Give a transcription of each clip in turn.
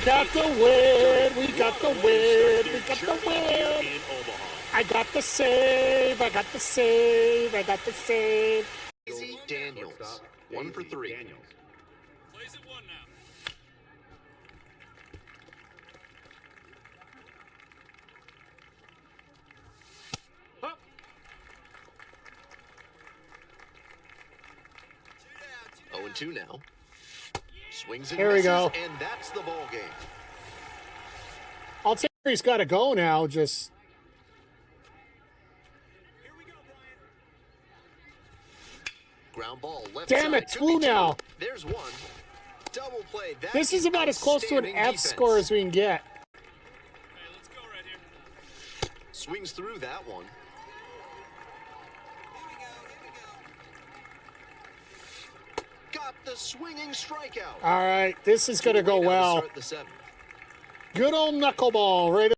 got the win. We got the win. We got the win. I got the save. I got the save. I got the save. Easy Daniels. 1 for 3. Plays at 1 now. Up. 0-2 now. Swings and Here we misses, go. and that's the ball game. I'll take he's got to go now. Just Here we go, Brian. Ground ball left damn side. it, Could two be now. There's one. Double play. That this is about as close to an outstanding F defense. score as we can get. Hey, let's go right here. Swings through that one. Got the swinging strikeout. All right, this is gonna go well. Start the 7th. Good old knuckleball, right?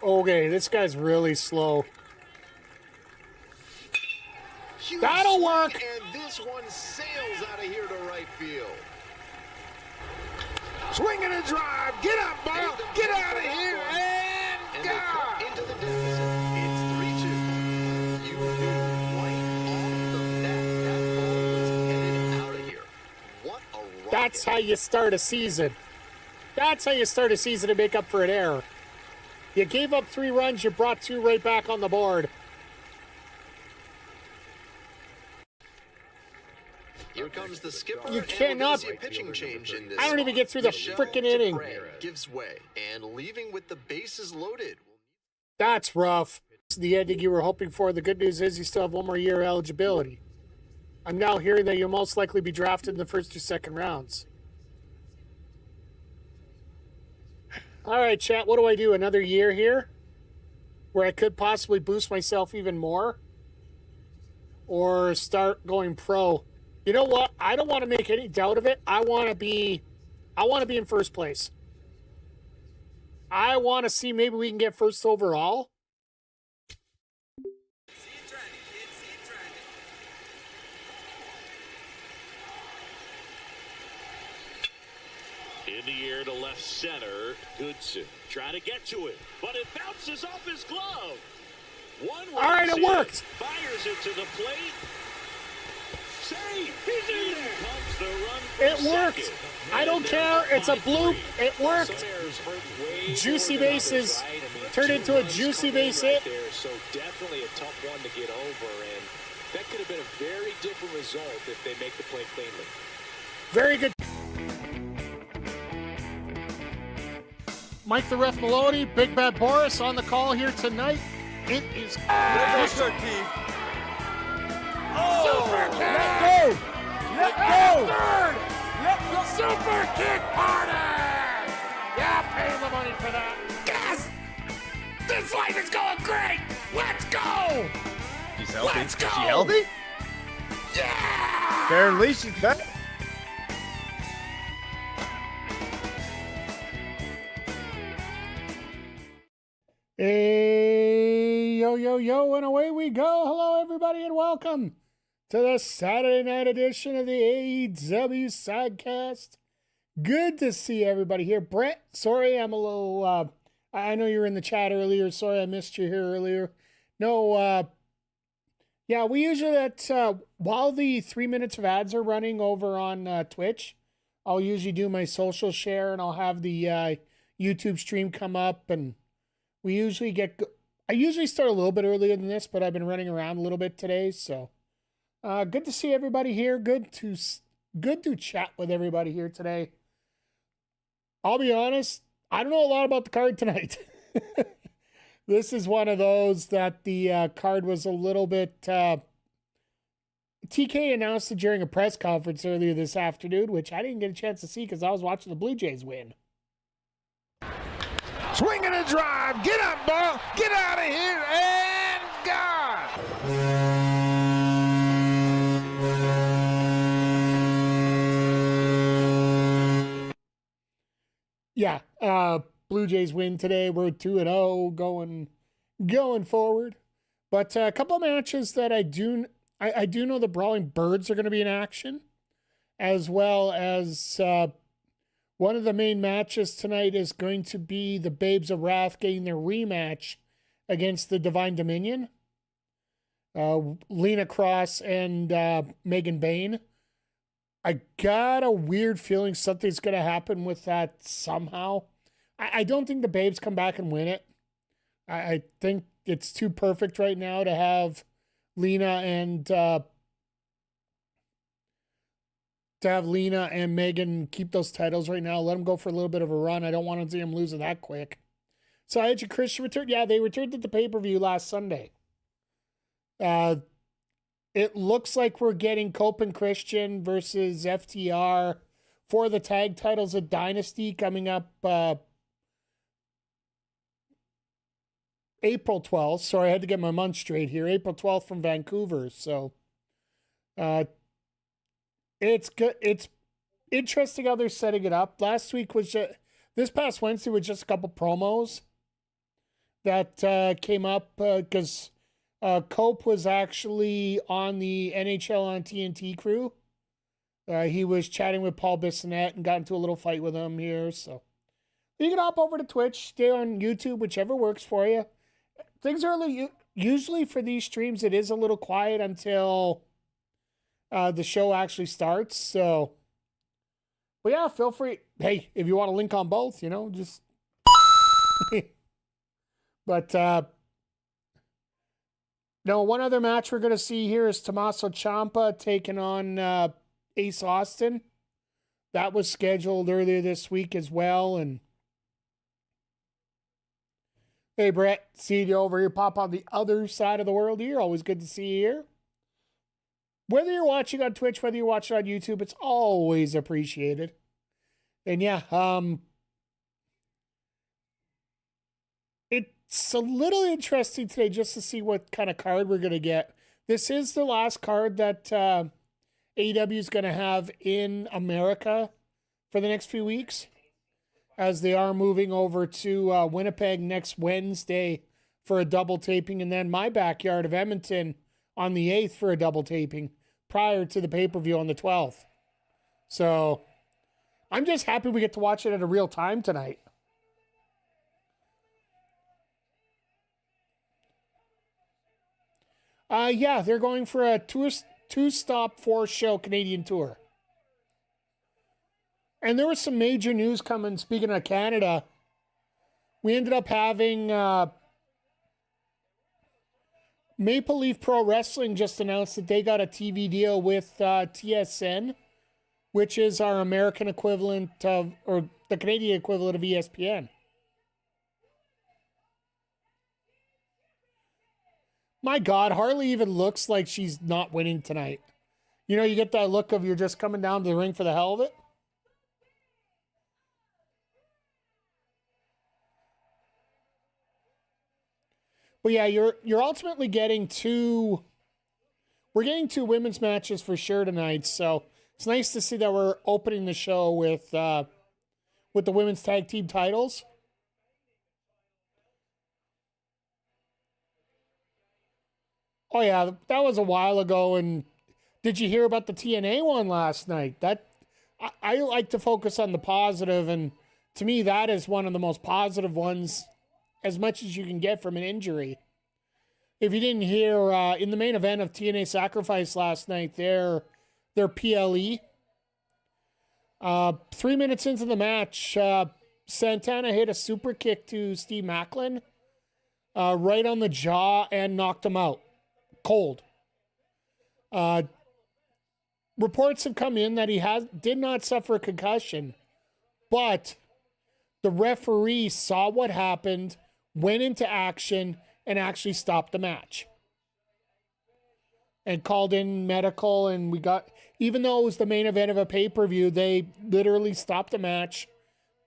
Okay, this guy's really slow. Huge That'll swing, work. And this one sails out of here to right field. Swing and a drive. Get up, ball. Get out of here. And And they cut God. into the deficit. It's 3-2. You knew right off the bat that ball was headed out of here. What a rocket. That's how you start a season. That's how you start a season to make up for an error. You gave up 3 runs, you brought 2 right back on the board. Here comes the skipper. You and we're cannot- gonna see a pitching change in this. I don't even get through the Michelle frickin' inning. Dupre gives way and leaving with the bases loaded. That's rough. The ending you were hoping for. The good news is you still have 1 more year of eligibility. I'm now hearing that you'll most likely be drafted in the first or second rounds. All right, chat, what do I do? Another year here? Where I could possibly boost myself even more? Or start going pro? You know what? I don't want to make any doubt of it. I want to be in first place. I want to see maybe we can get first overall. See it driving, kid. See it driving. In the air to left center, Goodson trying to get to it, but it bounces off his glove. All right, it worked. Fires it to the plate. Save! He's in there. Comes the run for It worked. second. I don't care. It's a bloop. It worked. Juicy bases turned into a juicy base hit. There, so definitely a tough one to get over, and that could have been a very different result if they make the play cleanly. Very good. Mike the Ref Maloney, Big Bad Boris on the call here tonight. It is Mr. Keith. Super Kick! Let go. Let go. Third! Let go. Super Kick Party! Yeah, pay the money for that. Yes! This life is going great! Let's go! She's healthy. Let's go. Is she healthy? Yeah! Apparently she's back. Hey, yo, yo, yo, and away we go. Hello, everybody, and welcome to the Saturday night edition of the AEW Sidecast. Good to see everybody here. Brett, sorry I'm a little, I know you were in the chat earlier. Sorry I missed you here earlier. No, yeah, we usually, while the 3 minutes of ads are running over on Twitch, I'll usually do my social share, and I'll have the YouTube stream come up, and we usually I usually start a little bit earlier than this, but I've been running around a little bit today, so good to see everybody here. Good to chat with everybody here today. I'll be honest, I don't know a lot about the card tonight. This is one of those that the card was a little bit. TK announced it during a press conference earlier this afternoon, which I didn't get a chance to see because I was watching the Blue Jays win. Swing and a drive. Get up, ball. Get out of here. And God. Yeah, Blue Jays win today. We're 2-0 going forward. But a couple of matches that I do know the Brawling Birds are going to be in action, as well as One of the main matches tonight is going to be the Babes of Wrath getting their rematch against the Divine Dominion. Lena Cross and Megan Bayne. I got a weird feeling something's going to happen with that somehow. I don't think the Babes come back and win it. I think it's too perfect right now to have Lena and Megan keep those titles right now. Let them go for a little bit of a run. I don't want to see them losing that quick. So Edge and Christian returned. Yeah, they returned at the pay-per-view last Sunday. It looks like we're getting Cope and Christian versus FTR for the tag titles of Dynasty coming up April 12th. Sorry, I had to get my month straight here. April 12th from Vancouver. So it's good. It's interesting how they're setting it up. This past Wednesday was just a couple promos that came up because Cope was actually on the NHL on TNT crew. He was chatting with Paul Bissonnette and got into a little fight with him here. So you can hop over to Twitch, stay on YouTube, whichever works for you. Things are usually for these streams, it is a little quiet until the show actually starts. So, but yeah, feel free. Hey, if you want to link on both, just. But no, one other match we're going to see here is Tommaso Ciampa taking on Ace Austin. That was scheduled earlier this week as well. And hey, Brett, seeing you over here pop on the other side of the world here. Always good to see you here. Whether you're watching on Twitch, whether you're watching on YouTube, it's always appreciated. And yeah, it's a little interesting today just to see what kind of card we're going to get. This is the last card that AEW is going to have in America for the next few weeks, as they are moving over to Winnipeg next Wednesday for a double taping, and then my backyard of Edmonton on the 8th for a double taping prior to the pay-per-view on the 12th. So I'm just happy we get to watch it at a real time tonight. Yeah, they're going for a two-stop, four-show Canadian tour. And there was some major news coming, speaking of Canada. We ended up having Maple Leaf Pro Wrestling just announced that they got a TV deal with TSN, which is our American equivalent of, or the Canadian equivalent of ESPN. My God, Harley even looks like she's not winning tonight. You get that look of you're just coming down to the ring for the hell of it. But yeah, you're ultimately getting we're getting two women's matches for sure tonight. So it's nice to see that we're opening the show with the women's tag team titles. Oh yeah, that was a while ago. And did you hear about the TNA one last night? I like to focus on the positive, and to me that is one of the most positive ones, as much as you can get from an injury. If you didn't hear, in the main event of TNA Sacrifice last night, their PLE, 3 minutes into the match, Santana hit a super kick to Steve Macklin right on the jaw and knocked him out cold. Reports have come in that he did not suffer a concussion, but the referee saw what happened, went into action, and actually stopped the match. And called in medical, and even though it was the main event of a pay-per-view, they literally stopped the match,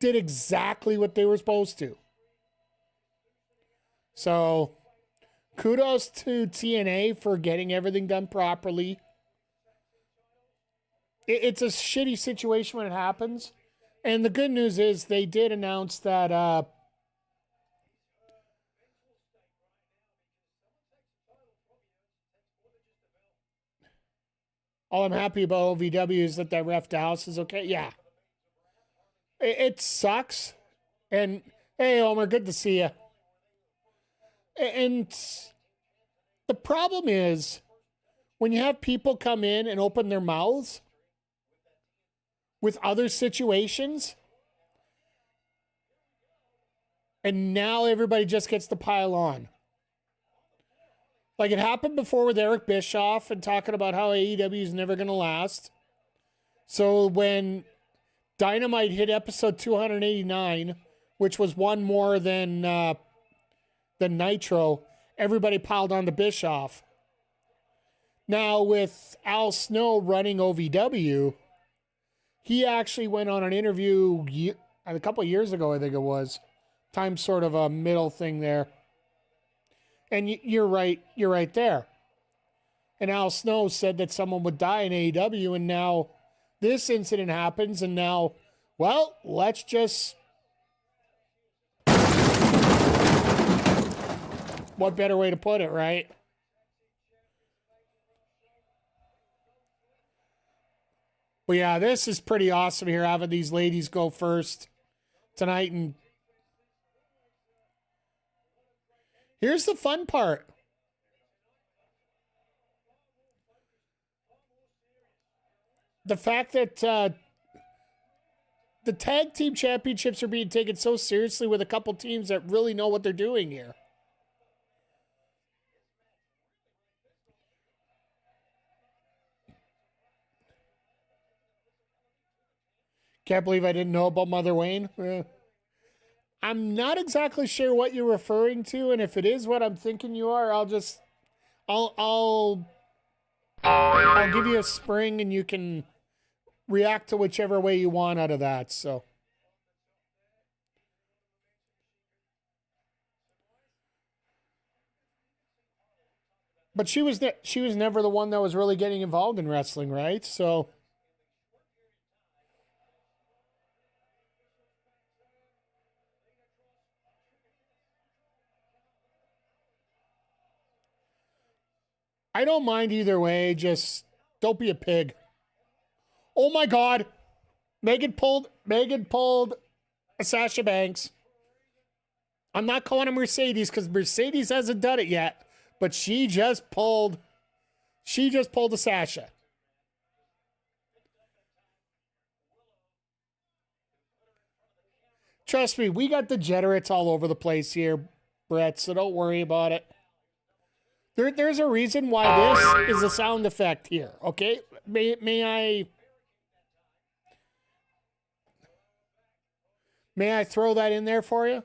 did exactly what they were supposed to. So, kudos to TNA for getting everything done properly. It's a shitty situation when it happens. And the good news is they did announce that all I'm happy about OVW is that ref Dallas is okay. Yeah. It sucks. And hey, Homer, good to see you. And the problem is when you have people come in and open their mouths with other situations, and now everybody just gets to pile on. Like it happened before with Eric Bischoff and talking about how AEW is never going to last. So when Dynamite hit episode 289, which was one more than Nitro, everybody piled on to Bischoff. Now with Al Snow running OVW, he actually went on an interview a couple of years ago, I think it was. Time sort of a middle thing there. And you're right there. And Al Snow said that someone would die in AEW, and now this incident happens, and now, well, let's just... What better way to put it, right? But yeah, this is pretty awesome here, having these ladies go first tonight. And here's the fun part. The fact that the tag team championships are being taken so seriously with a couple teams that really know what they're doing here. Can't believe I didn't know about Mother Wayne. I'm not exactly sure what you're referring to, and if it is what I'm thinking you are, I'll give you a spring, and you can react to whichever way you want out of that. So, but she was never the one that was really getting involved in wrestling, right? So. I don't mind either way, just don't be a pig. Oh my God. Megan pulled a Sasha Banks. I'm not calling her Mercedes because Mercedes hasn't done it yet, but she just pulled a Sasha. Trust me, we got degenerates all over the place here, Brett, so don't worry about it. There's a reason why this is a sound effect here, okay? May I throw that in there for you?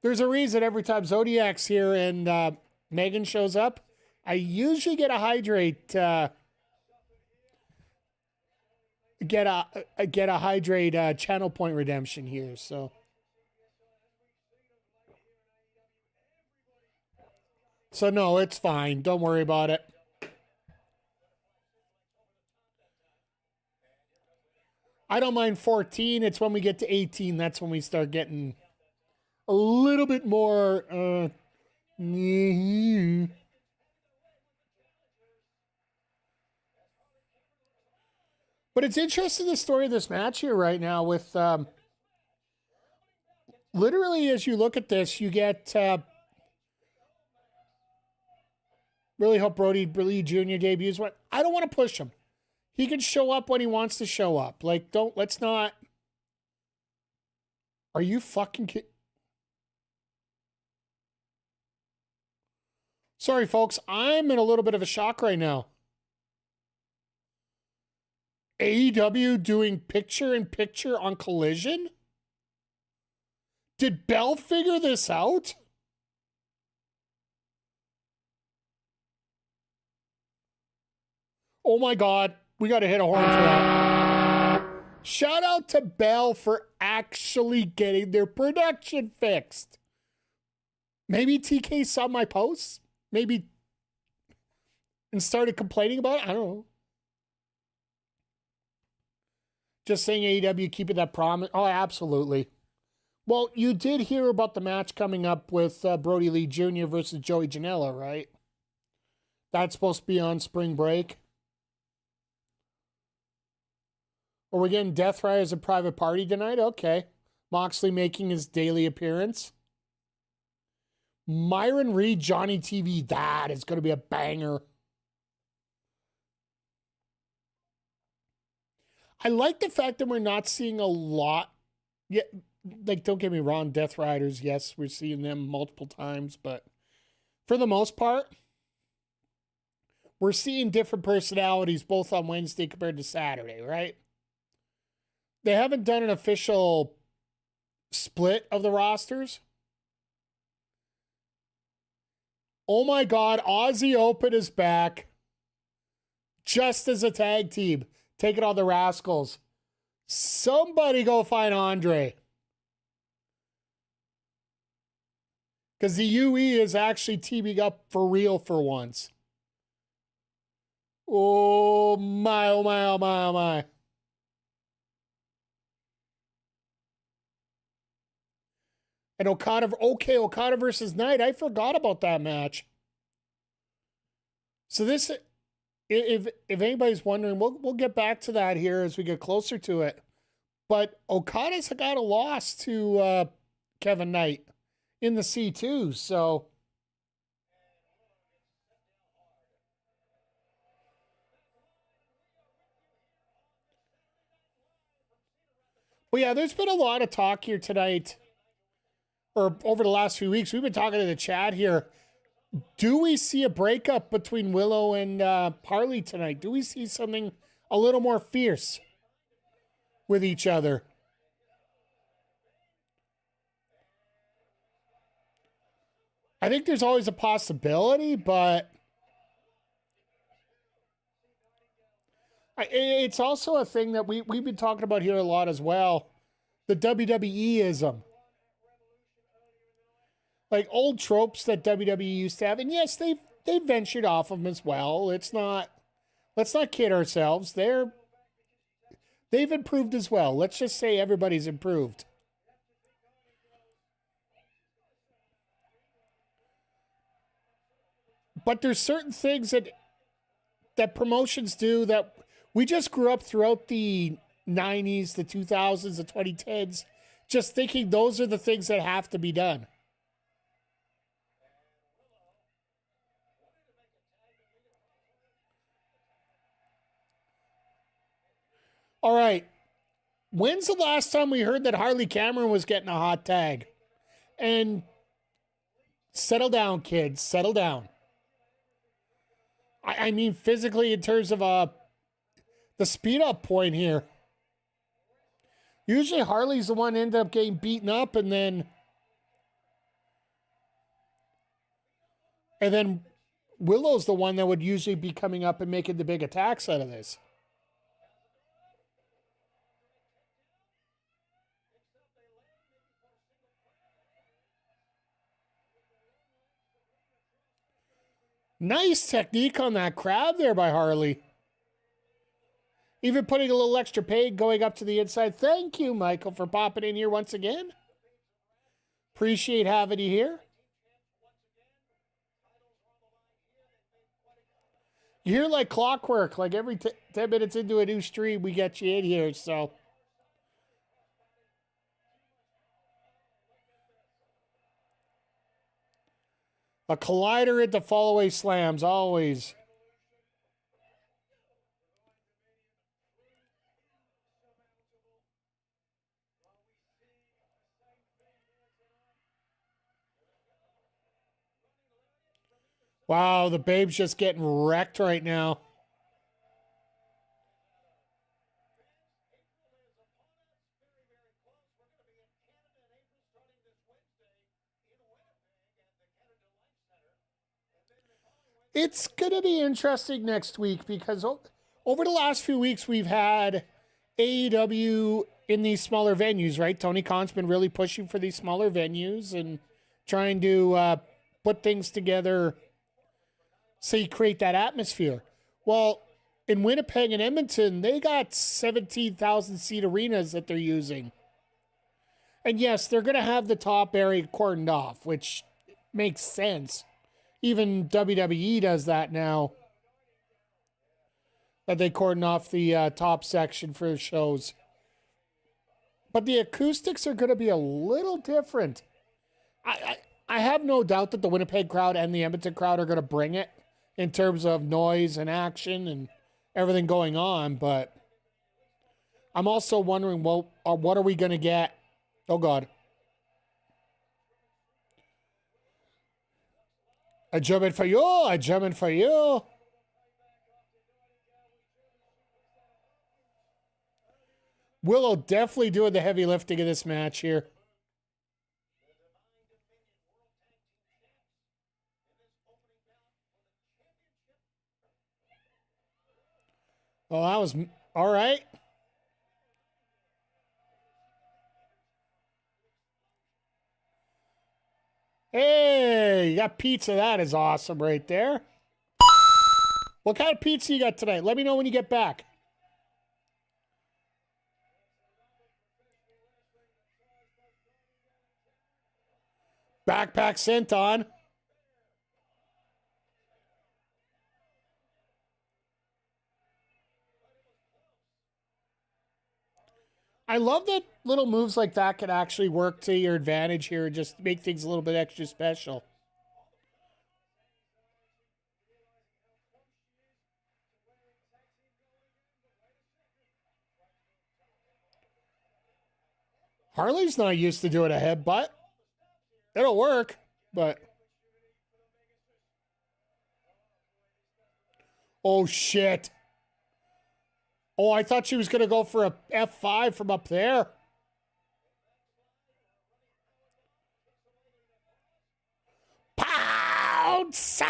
There's a reason every time Zodiac's here and Megan shows up, I usually get a hydrate channel point redemption here, so. So no, it's fine. Don't worry about it. I don't mind 14. It's when we get to 18. That's when we start getting a little bit more. But it's interesting, the story of this match here right now with literally as you look at this, you get really hope Brody Lee Jr. debuts. I don't want to push him. He can show up when he wants to show up. Like, let's not. Are you fucking kidding? Sorry, folks. I'm in a little bit of a shock right now. AEW doing picture-in-picture on Collision? Did Bell figure this out? Oh my God, we got to hit a horn for that. Shout out to Bell for actually getting their production fixed. Maybe TK saw my posts, maybe, and started complaining about it. I don't know. Just saying AEW keeping that promise. Oh, absolutely. Well, you did hear about the match coming up with Brody Lee Jr. versus Joey Janela, right? That's supposed to be on spring break. Are we getting Death Rider as a private party tonight? Okay. Moxley making his daily appearance. Myron Reed, Johnny TV. That is going to be a banger. I like the fact that we're not seeing a lot. Yeah, like, don't get me wrong, Death Riders, yes, we're seeing them multiple times, but for the most part, we're seeing different personalities both on Wednesday compared to Saturday, right? They haven't done an official split of the rosters. Oh my God, Aussie Open is back. Just as a tag team. Taking on the Rascals. Somebody go find Andre. Because the UE is actually teaming up for real for once. Oh my, oh my, oh my, oh my. And Okada versus Knight. I forgot about that match. So this, if anybody's wondering, we'll get back to that here as we get closer to it. But Okada's got a loss to Kevin Knight in the C2. So well, yeah, there's been a lot of talk here tonight, or over the last few weeks. We've been talking to the chat here. Do we see a breakup between Willow and Harley tonight? Do we see something a little more fierce with each other? I think there's always a possibility, but it's also a thing that we've been talking about here a lot as well. The WWE-ism. Like old tropes that WWE used to have. And yes, they've ventured off of them as well. Let's not kid ourselves. They've improved as well. Let's just say everybody's improved. But there's certain things that promotions do that we just grew up throughout the 90s, the 2000s, the 2010s, just thinking those are the things that have to be done. All right. When's the last time we heard that Harley Cameron was getting a hot tag? And settle down, kids. Settle down. I mean, physically, in terms of the speed up point here. Usually Harley's the one ended up getting beaten up, and then Willow's the one that would usually be coming up and making the big attacks out of this. Nice technique on that crab there by Harley. Even putting a little extra peg going up to the inside. Thank you, Michael, for popping in here once again. Appreciate having you here. You're like clockwork. Like every 10 minutes into a new stream, we get you in here, so... A collider into fallaway slams, always. Wow, the Babe's just getting wrecked right now. It's going to be interesting next week because over the last few weeks, we've had AEW in these smaller venues, right? Tony Khan's been really pushing for these smaller venues and trying to put things together so you create that atmosphere. Well, in Winnipeg and Edmonton, they got 17,000 seat arenas that they're using. And yes, they're going to have the top area cordoned off, which makes sense. Even WWE does that now. that they cordon off the top section for the shows. But the acoustics are going to be a little different. I have no doubt that the Winnipeg crowd and the Edmonton crowd are going to bring it in terms of noise and action and everything going on. But I'm also wondering, well, what are we going to get? Oh, God. A German for you, a German for you. Willow definitely doing the heavy lifting of this match here. Oh, that was all right. Hey, you got pizza. That is awesome right there. What kind of pizza you got tonight? Let me know when you get back. Backpack sent on. I love that little moves like that can actually work to your advantage here and just make things a little bit extra special. Harley's not used to doing a headbutt. It'll work, but... Oh, shit. Oh, I thought she was going to go for a F5 from up there. Pounce!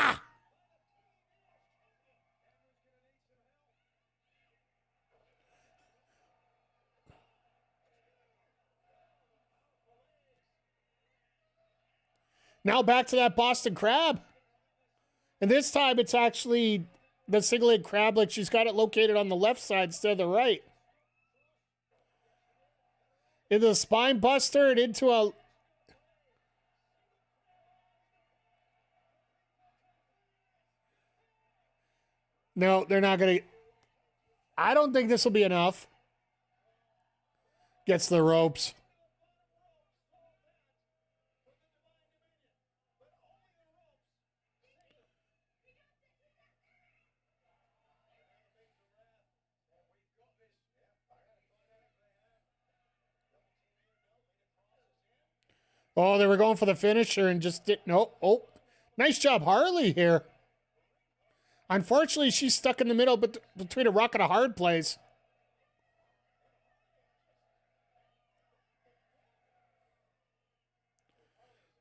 Now back to that Boston Crab. And this time it's actually the single leg crab, like she's got it located on the left side instead of the right. Into the spine buster and into a... No, they're not going to... I don't think this will be enough. Gets the ropes. Oh, they were going for the finisher and just didn't. No. Oh, nice job, Harley here. Unfortunately, she's stuck in the middle between a rock and a hard place.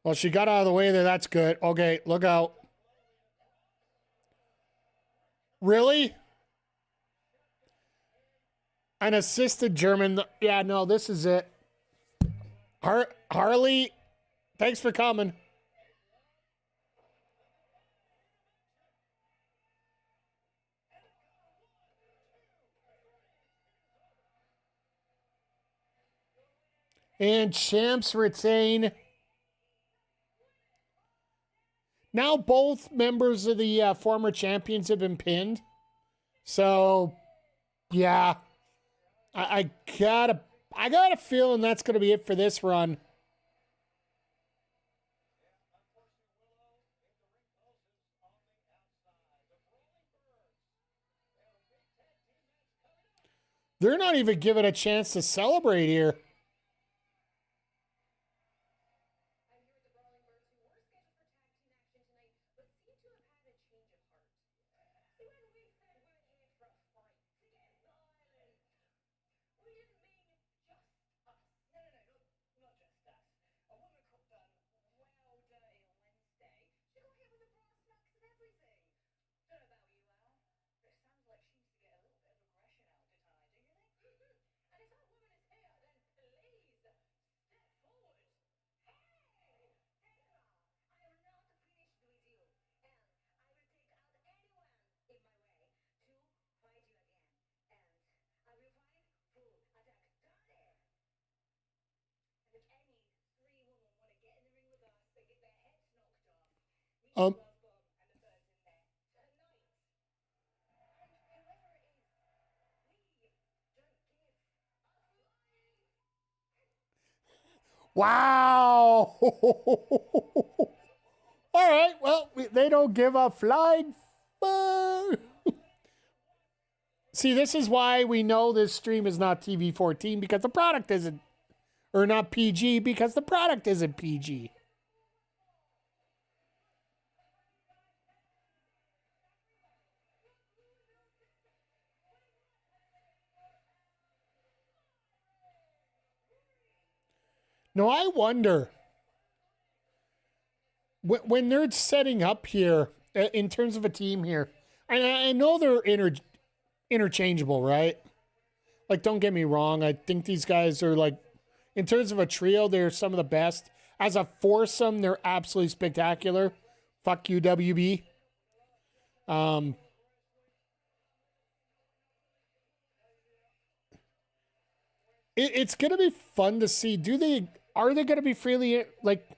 Well, she got out of the way there. That's good. Okay, look out. Really? An assisted German. Yeah, no, this is it. Harley, thanks for coming. And champs retain. Now both members of the former champions have been pinned. So, yeah. I got a feeling that's going to be it for this run. They're not even given a chance to celebrate here. Um, Wow. All right. Well, they don't give a flying fuck. See, this is why we know this stream is not TV 14 because the product isn't, or not PG because the product isn't PG. No, I wonder when they're setting up here in terms of a team here, and I know they're interchangeable, right? Like, don't get me wrong. I think these guys are like, in terms of a trio, they're some of the best. As a foursome, they're absolutely spectacular. Fuck you, WB. It's gonna be fun to see. Are they gonna be freely like?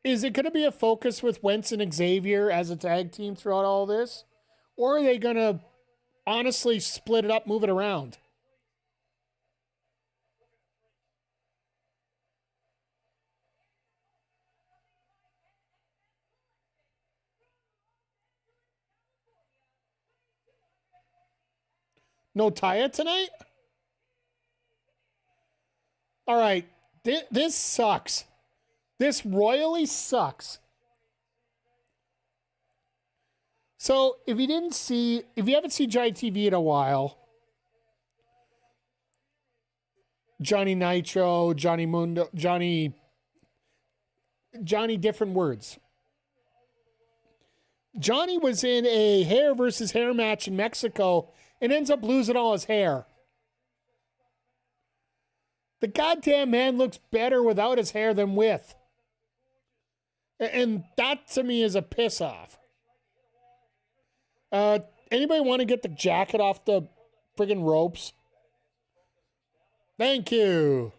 Is it gonna be a focus with Wentz and Xavier as a tag team throughout all this, or are they gonna honestly split it up, move it around? No Taya tonight? All right. This sucks. This royally sucks. So, if you haven't seen Giant TV in a while, Johnny Nitro, Johnny Mundo, Johnny different words. Johnny was in a hair versus hair match in Mexico and ends up losing all his hair. The goddamn man looks better without his hair than with. And that to me is a piss off. Anybody want to get the jacket off the friggin' ropes? Thank you.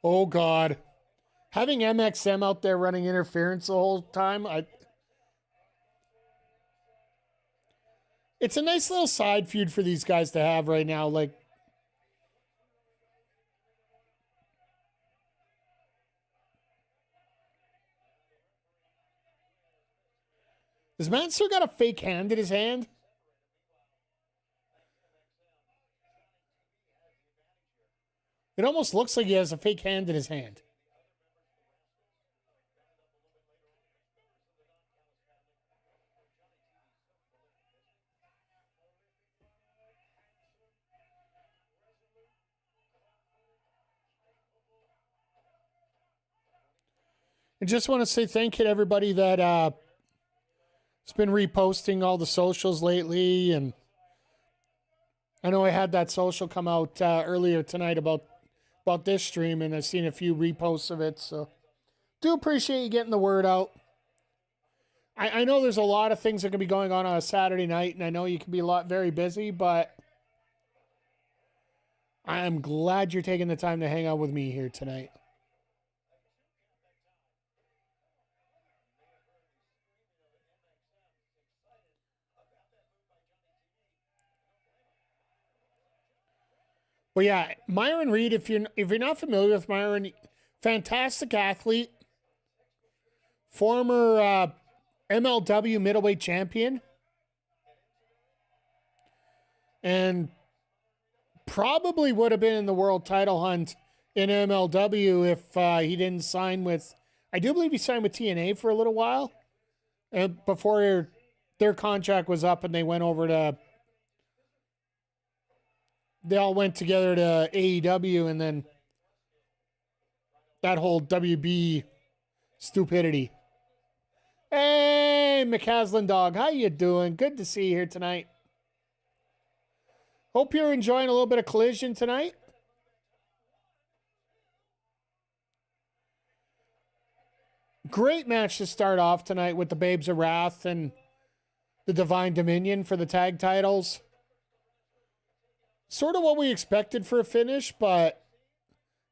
Oh, God. Having MXM out there running interference the whole time, it's a nice little side feud for these guys to have right now. Like, does Mansoor got a fake hand in his hand? It almost looks like he has a fake hand in his hand. I just want to say thank you to everybody that has been reposting all the socials lately. And I know I had that social come out earlier tonight about this stream, and I've seen a few reposts of it. So do appreciate you getting the word out. I know there's a lot of things that can be going on a Saturday night, and I know you can be very busy, but I'm glad you're taking the time to hang out with me here tonight. Well, yeah, Myron Reed, if you're not familiar with Myron, fantastic athlete, former MLW middleweight champion, and probably would have been in the world title hunt in MLW if he didn't sign with, I do believe he signed with TNA for a little while before their contract was up and they went over to, they all went together to AEW, and then that whole WB stupidity. Hey, McCaslin Dog, how you doing? Good to see you here tonight. Hope you're enjoying a little bit of Collision tonight. Great match to start off tonight with the Babes of Wrath and the Divine Dominion for the tag titles. sort of what we expected for a finish, but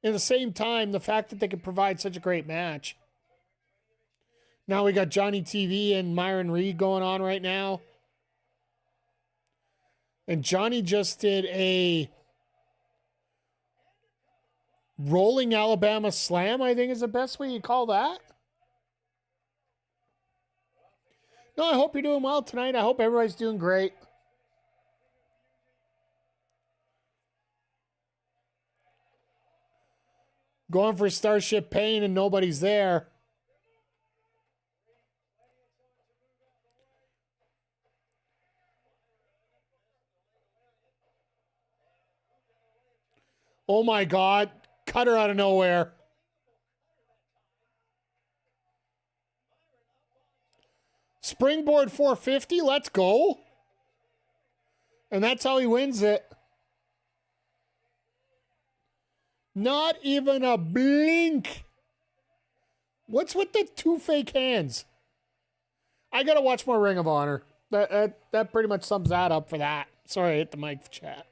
at the same time, the fact that they could provide such a great match. Now we got Johnny TV and Myron Reed going on right now. And Johnny just did a rolling Alabama slam, I think is the best way you call that. No, I hope you're doing well tonight. I hope everybody's doing great. Going for Starship Pain and nobody's there. Oh my God. Cutter out of nowhere. Springboard 450. Let's go. And that's how he wins it. Not even a blink. What's with the two fake hands? I got to watch more Ring of Honor. That pretty much sums that up for that. Sorry, I hit the mic chat.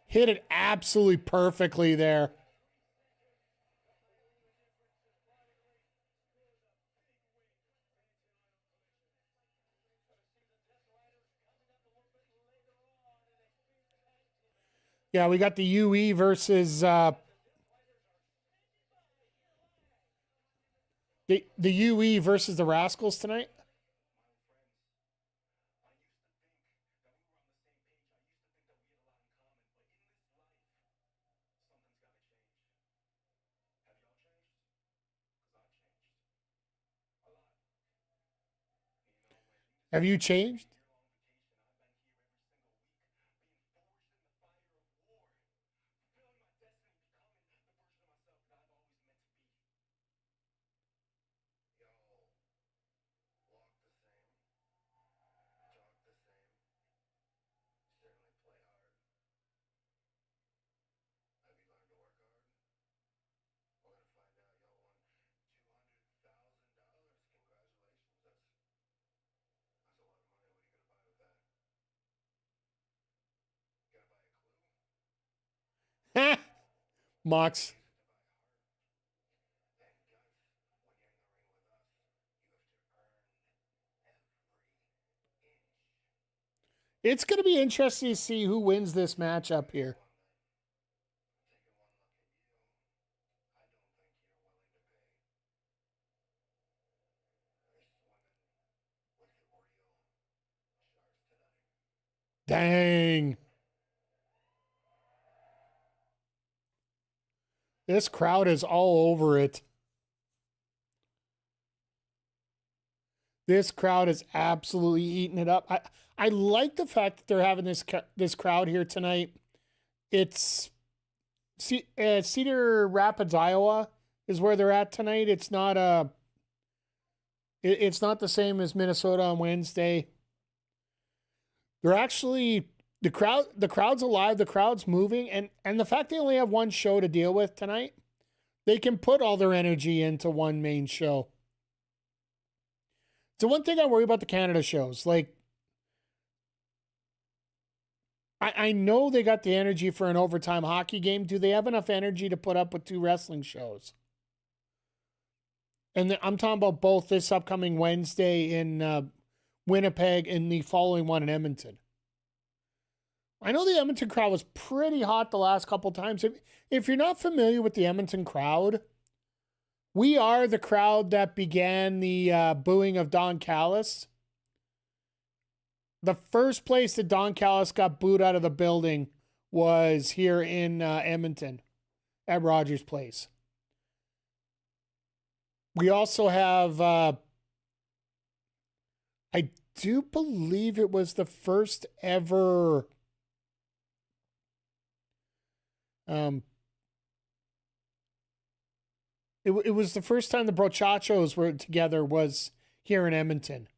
Hit it absolutely perfectly there. Yeah, we got the UE versus the UE versus the Rascals tonight. Have you changed? Mox. It's going to be interesting to see who wins this matchup here. Dang. This crowd is all over it. This crowd is absolutely eating it up. I like the fact that they're having this crowd here tonight. It's Cedar Rapids, Iowa is where they're at tonight. It's not the same as Minnesota on Wednesday. They're actually the crowd's alive, the crowd's moving, and the fact they only have one show to deal with tonight, they can put all their energy into one main show. So one thing I worry about the Canada shows, like I know they got the energy for an overtime hockey game. Do they have enough energy to put up with two wrestling shows? And I'm talking about both this upcoming Wednesday in Winnipeg and the following one in Edmonton. I know the Edmonton crowd was pretty hot the last couple times. If you're not familiar with the Edmonton crowd, we are the crowd that began the booing of Don Callis. The first place that Don Callis got booed out of the building was here in Edmonton at Rogers Place. We also have, I do believe it was the first ever it was the first time the Brochachos were together was here in Edmonton.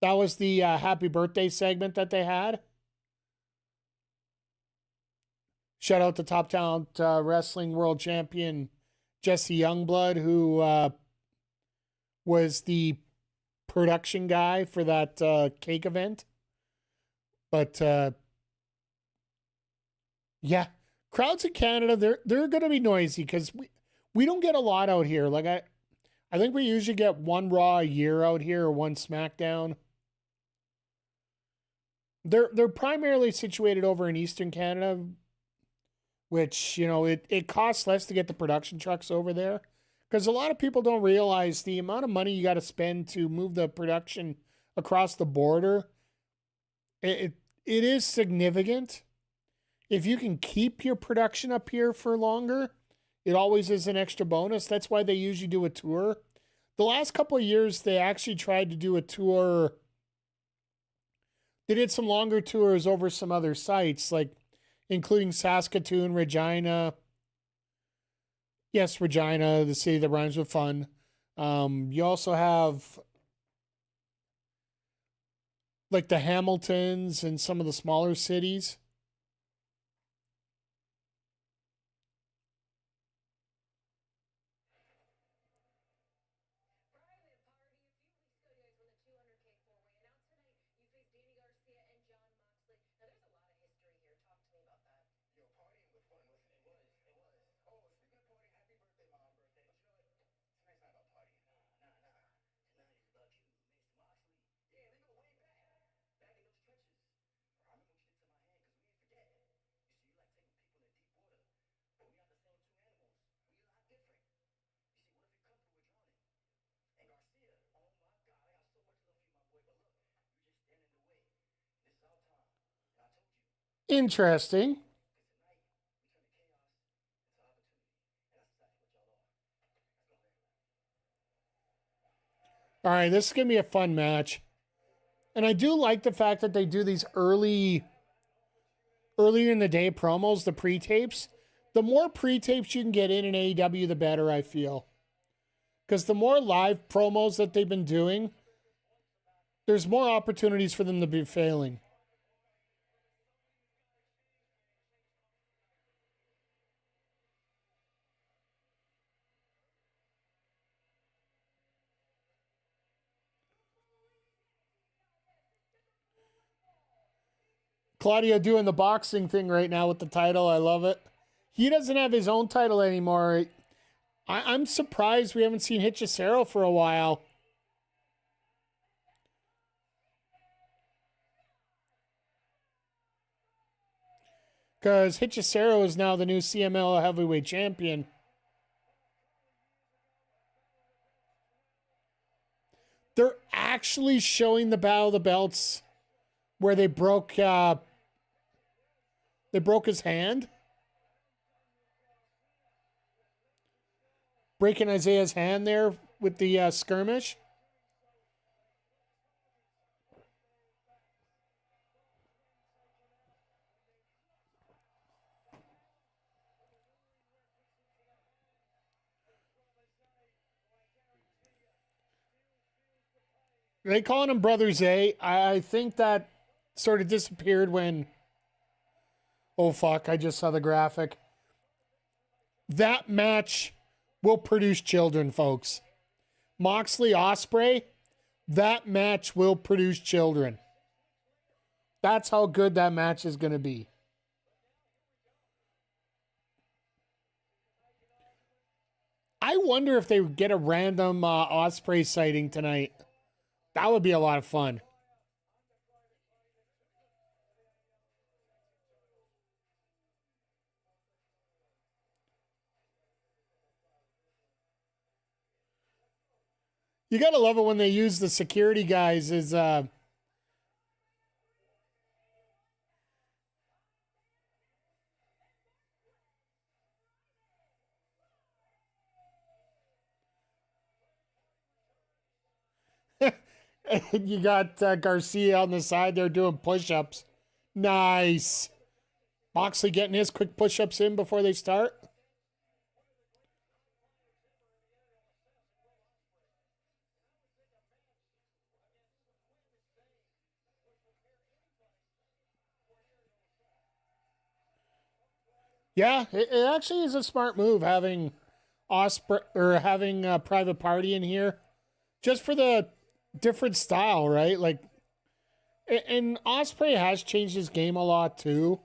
That was the happy birthday segment that they had. Shout out to Top Talent Wrestling World Champion Jesse Youngblood, who was the production guy for that cake event. But yeah, crowds in Canada, they're going to be noisy because we don't get a lot out here. Like I think we usually get one Raw a year out here or one SmackDown. They're primarily situated over in Eastern Canada, which, you know, it costs less to get the production trucks over there. Because a lot of people don't realize the amount of money you got to spend to move the production across the border. It is significant. If you can keep your production up here for longer, it always is an extra bonus. That's why they usually do a tour. The last couple of years, they actually tried to do a tour. They did some longer tours over some other sites, like including Saskatoon, Regina. Yes, Regina, the city that rhymes with fun. You also have like the Hamiltons and some of the smaller cities. Interesting. All right, this is going to be a fun match. And I do like the fact that they do these earlier in the day promos, the pre-tapes. The more pre-tapes you can get in AEW, the better, I feel. Because the more live promos that they've been doing, there's more opportunities for them to be failing. Claudio doing the boxing thing right now with the title. I love it. He doesn't have his own title anymore. I'm surprised we haven't seen Hechicero for a while. Because Hechicero is now the new CML heavyweight champion. They're actually showing the Battle of the Belts where they broke his hand. Breaking Isaiah's hand there with the skirmish. They calling him Brother Zay. I think that sort of disappeared when... Oh, fuck. I just saw the graphic. That match will produce children, folks. Moxley Ospreay, that match will produce children. That's how good that match is going to be. I wonder if they would get a random Ospreay sighting tonight. That would be a lot of fun. You gotta love it when they use the security guys as you got Garcia on the side there doing push-ups. Nice. Moxley getting his quick push-ups in before they start. Yeah, it actually is a smart move having Osprey or having a Private Party in here, just for the different style, right? Like, and Osprey has changed his game a lot too.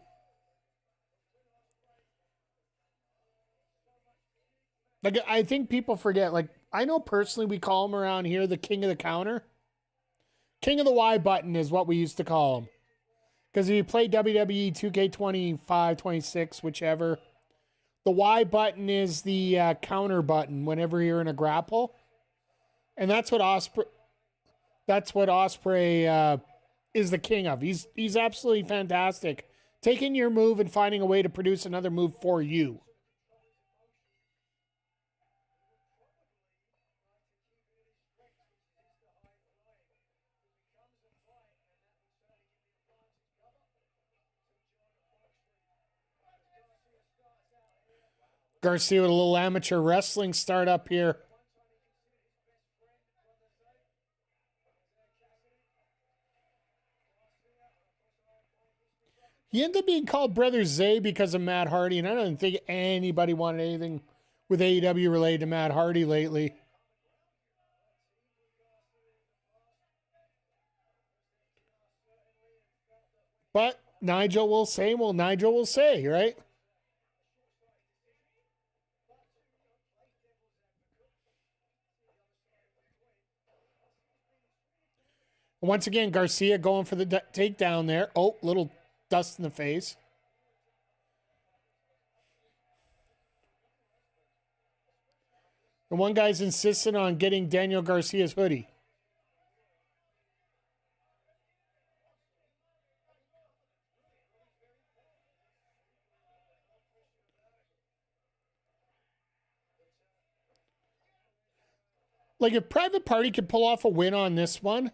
Like, I think people forget. Like, I know personally, we call him around here the king of the counter. King of the Y button is what we used to call him. Because if you play WWE 2K25, 26, whichever, the Y button is the counter button whenever you're in a grapple, and that's what Osprey. That's what Osprey is the king of. He's absolutely fantastic, taking your move and finding a way to produce another move for you. Garcia with a little amateur wrestling start up here. He ended up being called Brother Zay because of Matt Hardy, and I don't think anybody wanted anything with AEW related to Matt Hardy lately. But Nigel will say, well, Nigel will say, right? Once again, Garcia going for the takedown there. Oh, little dust in the face. And one guy's insisting on getting Daniel Garcia's hoodie. Like, if Private Party could pull off a win on this one,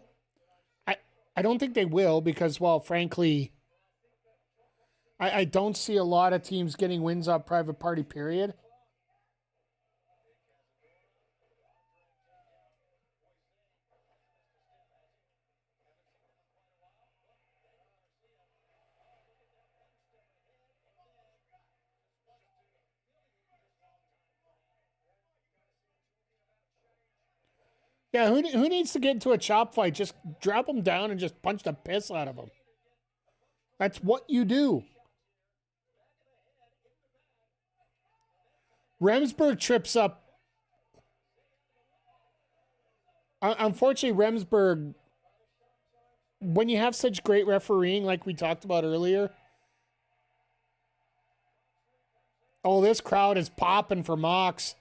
I, I don't think they will because, well, frankly, I don't see a lot of teams getting wins off Private Party, period. Yeah, who needs to get into a chop fight? Just drop them down and just punch the piss out of them. That's what you do. Remsburg trips up. Unfortunately, Remsburg, when you have such great refereeing like we talked about earlier, oh, this crowd is popping for Mox.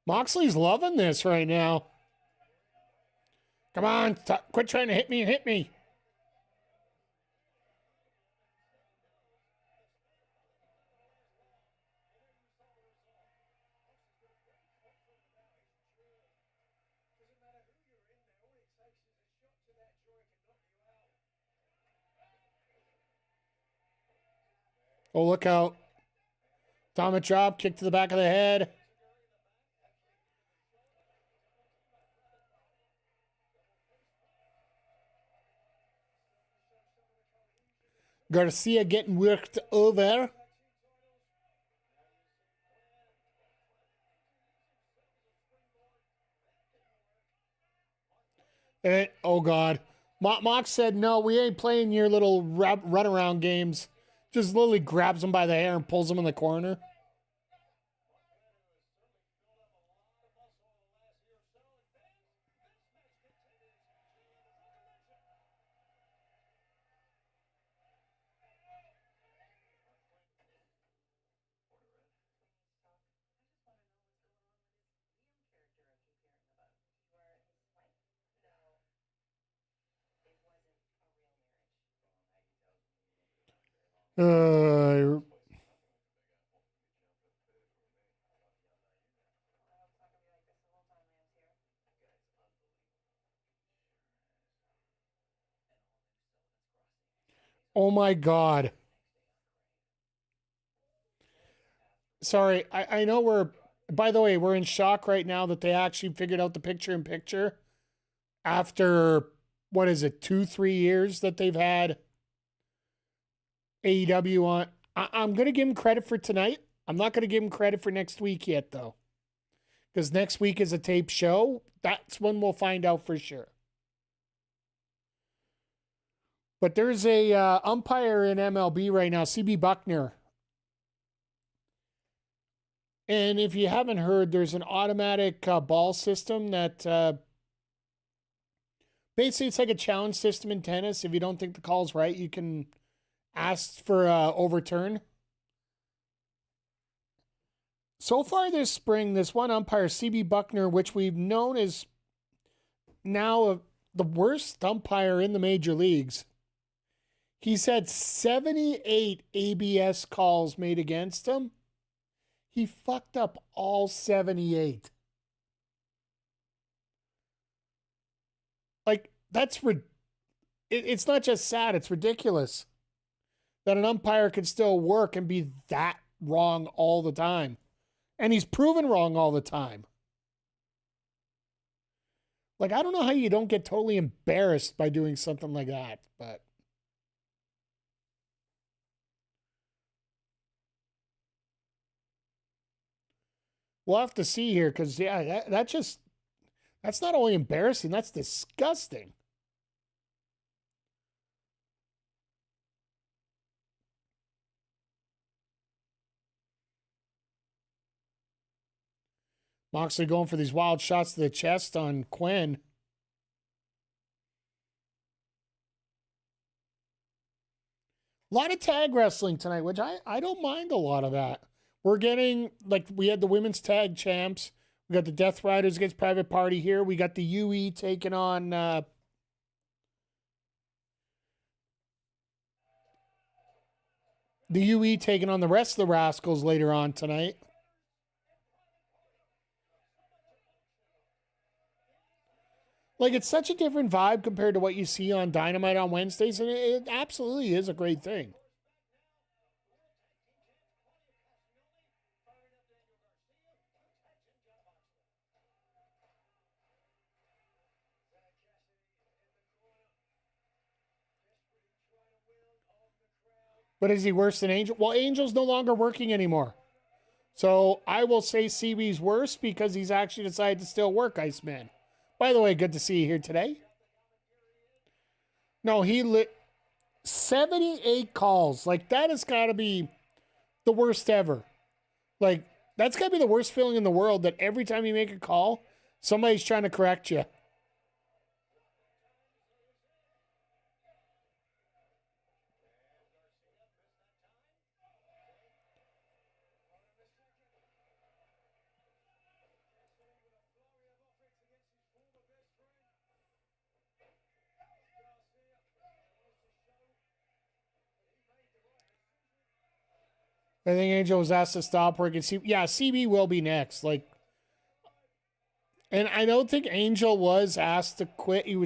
Moxley's loving this right now. Come on, quit trying to hit me and hit me. Oh, look out. Atomic drop, kick to the back of the head. Garcia getting worked over. And, oh, God. Mox said, no, we ain't playing your little runaround games. Just literally grabs him by the hair and pulls him in the corner. Uh, oh, my God. Sorry, I know by the way, we're in shock right now that they actually figured out the picture in picture after, what is it, 2-3 years that they've had AEW on. I'm going to give them credit for tonight. I'm not going to give them credit for next week yet, though. Because next week is a tape show. That's when we'll find out for sure. But there's a umpire in MLB right now, CB Buckner. And if you haven't heard, there's an automatic ball system that basically it's like a challenge system in tennis. If you don't think the call's right, you can ask for overturn. So far this spring, this one umpire, CB Buckner, which we've known is now the worst umpire in the major leagues, he's had 78 ABS calls made against him. He fucked up all 78. Like, it's not just sad, it's ridiculous that an umpire can still work and be that wrong all the time. And he's proven wrong all the time. Like, I don't know how you don't get totally embarrassed by doing something like that, but we'll have to see here because, yeah, that's not only embarrassing, that's disgusting. Moxley going for these wild shots to the chest on Quinn. A lot of tag wrestling tonight, which I don't mind a lot of that. We're getting, like, we had the women's tag champs. We got the Death Riders against Private Party here. We got the UE taking on the rest of the Rascals later on tonight. Like, it's such a different vibe compared to what you see on Dynamite on Wednesdays, and it absolutely is a great thing. But is he worse than Angel? Well, Angel's no longer working anymore. So I will say CB's worse because he's actually decided to still work, Iceman. By the way, good to see you here today. No, he lit 78 calls. Like, that has got to be the worst ever. Like, that's got to be the worst feeling in the world that every time you make a call, somebody's trying to correct you. I think Angel was asked to stop working. Yeah, CB will be next. Like, and I don't think Angel was asked to quit. He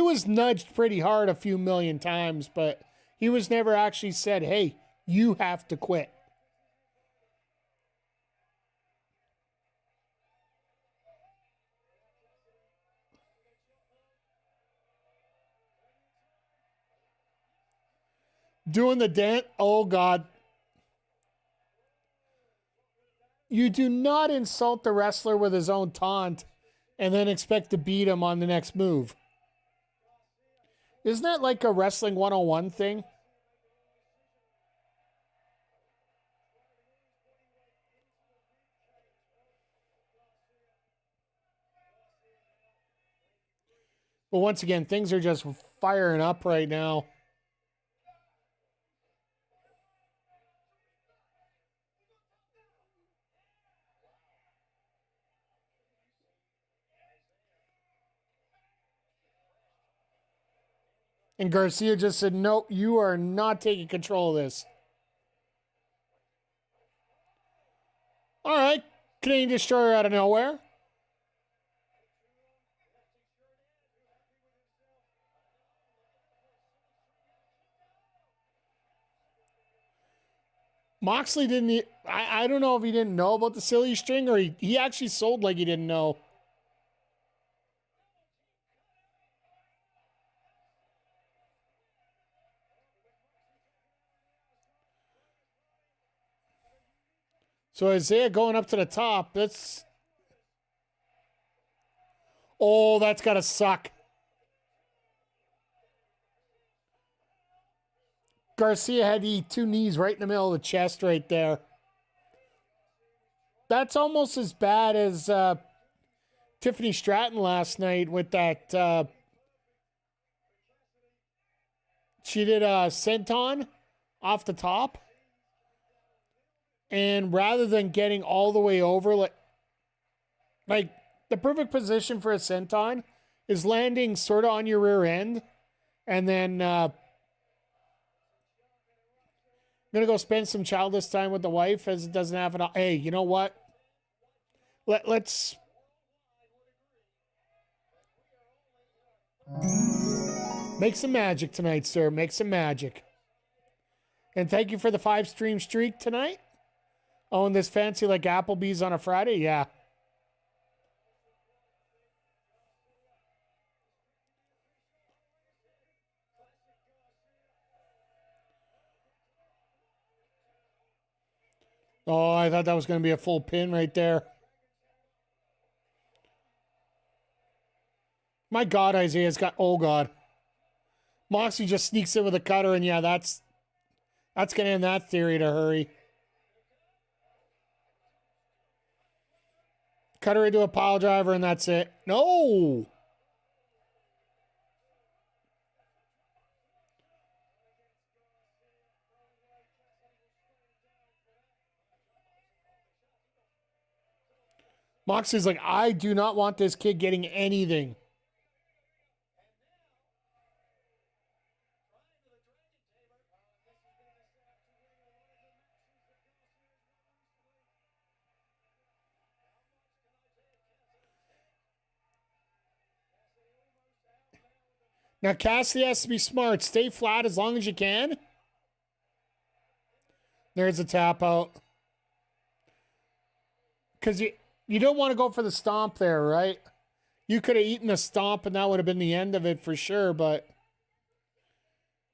was nudged pretty hard a few million times, but he was never actually said, "Hey, you have to quit." Doing the dance. Oh God. You do not insult the wrestler with his own taunt and then expect to beat him on the next move. Isn't that like a wrestling 101 thing? But once again, things are just firing up right now. And Garcia just said, "No, you are not taking control of this." All right, Canadian Destroyer out of nowhere. Moxley didn't. I don't know if he didn't know about the silly string or he actually sold like he didn't know. So Isaiah going up to the top. Oh, that's got to suck. Garcia had to eat 2 knees right in the middle of the chest right there. That's almost as bad as Tiffany Stratton last night with that. She did a senton off the top. And rather than getting all the way over, like the perfect position for a senton is landing sort of on your rear end. And then I'm going to go spend some childless time with the wife as it doesn't have an... Hey, you know what? Let's... Make some magic tonight, sir. Make some magic. And thank you for the 5-stream streak tonight. Oh, and this fancy like Applebee's on a Friday? Yeah. Oh, I thought that was going to be a full pin right there. My God, Isaiah's got... Oh, God. Moxley just sneaks in with a cutter, and yeah, that's going to end that theory to hurry. Cutter into a pile driver, and that's it. No! Moxley's like, I do not want this kid getting anything. Now, Cassidy has to be smart. Stay flat as long as you can. There's a tap out. Because you don't want to go for the stomp there, right? You could have eaten the stomp and that would have been the end of it for sure, but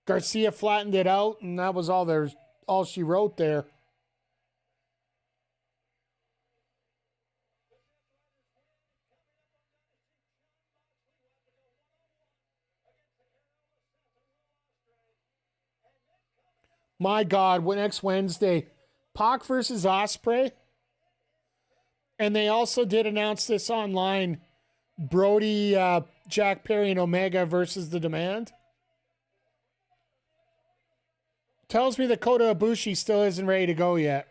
Garcia flattened it out and that was all she wrote there. My God, next Wednesday, Pac versus Ospreay. And they also did announce this online. Brody, Jack Perry, and Omega versus The Demand. Tells me that Kota Ibushi still isn't ready to go yet.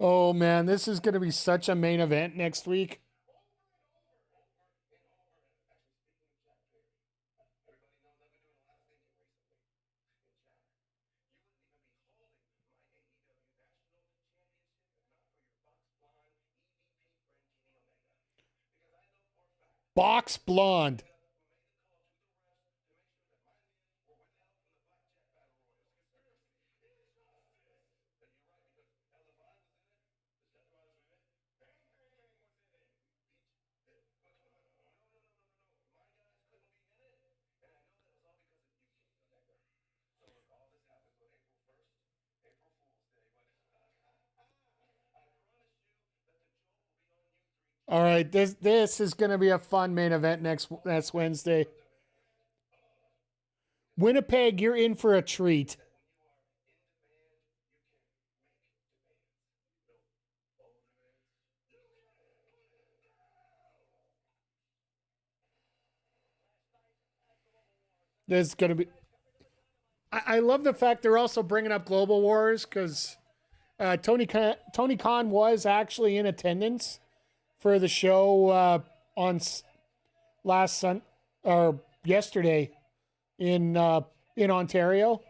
Oh, man, this is going to be such a main event next week. Box Blonde. All right, this is going to be a fun main event next Wednesday. Winnipeg, you're in for a treat. There's going to be. I love the fact they're also bringing up Global Wars because Tony Khan was actually in attendance for the show on yesterday in Ontario,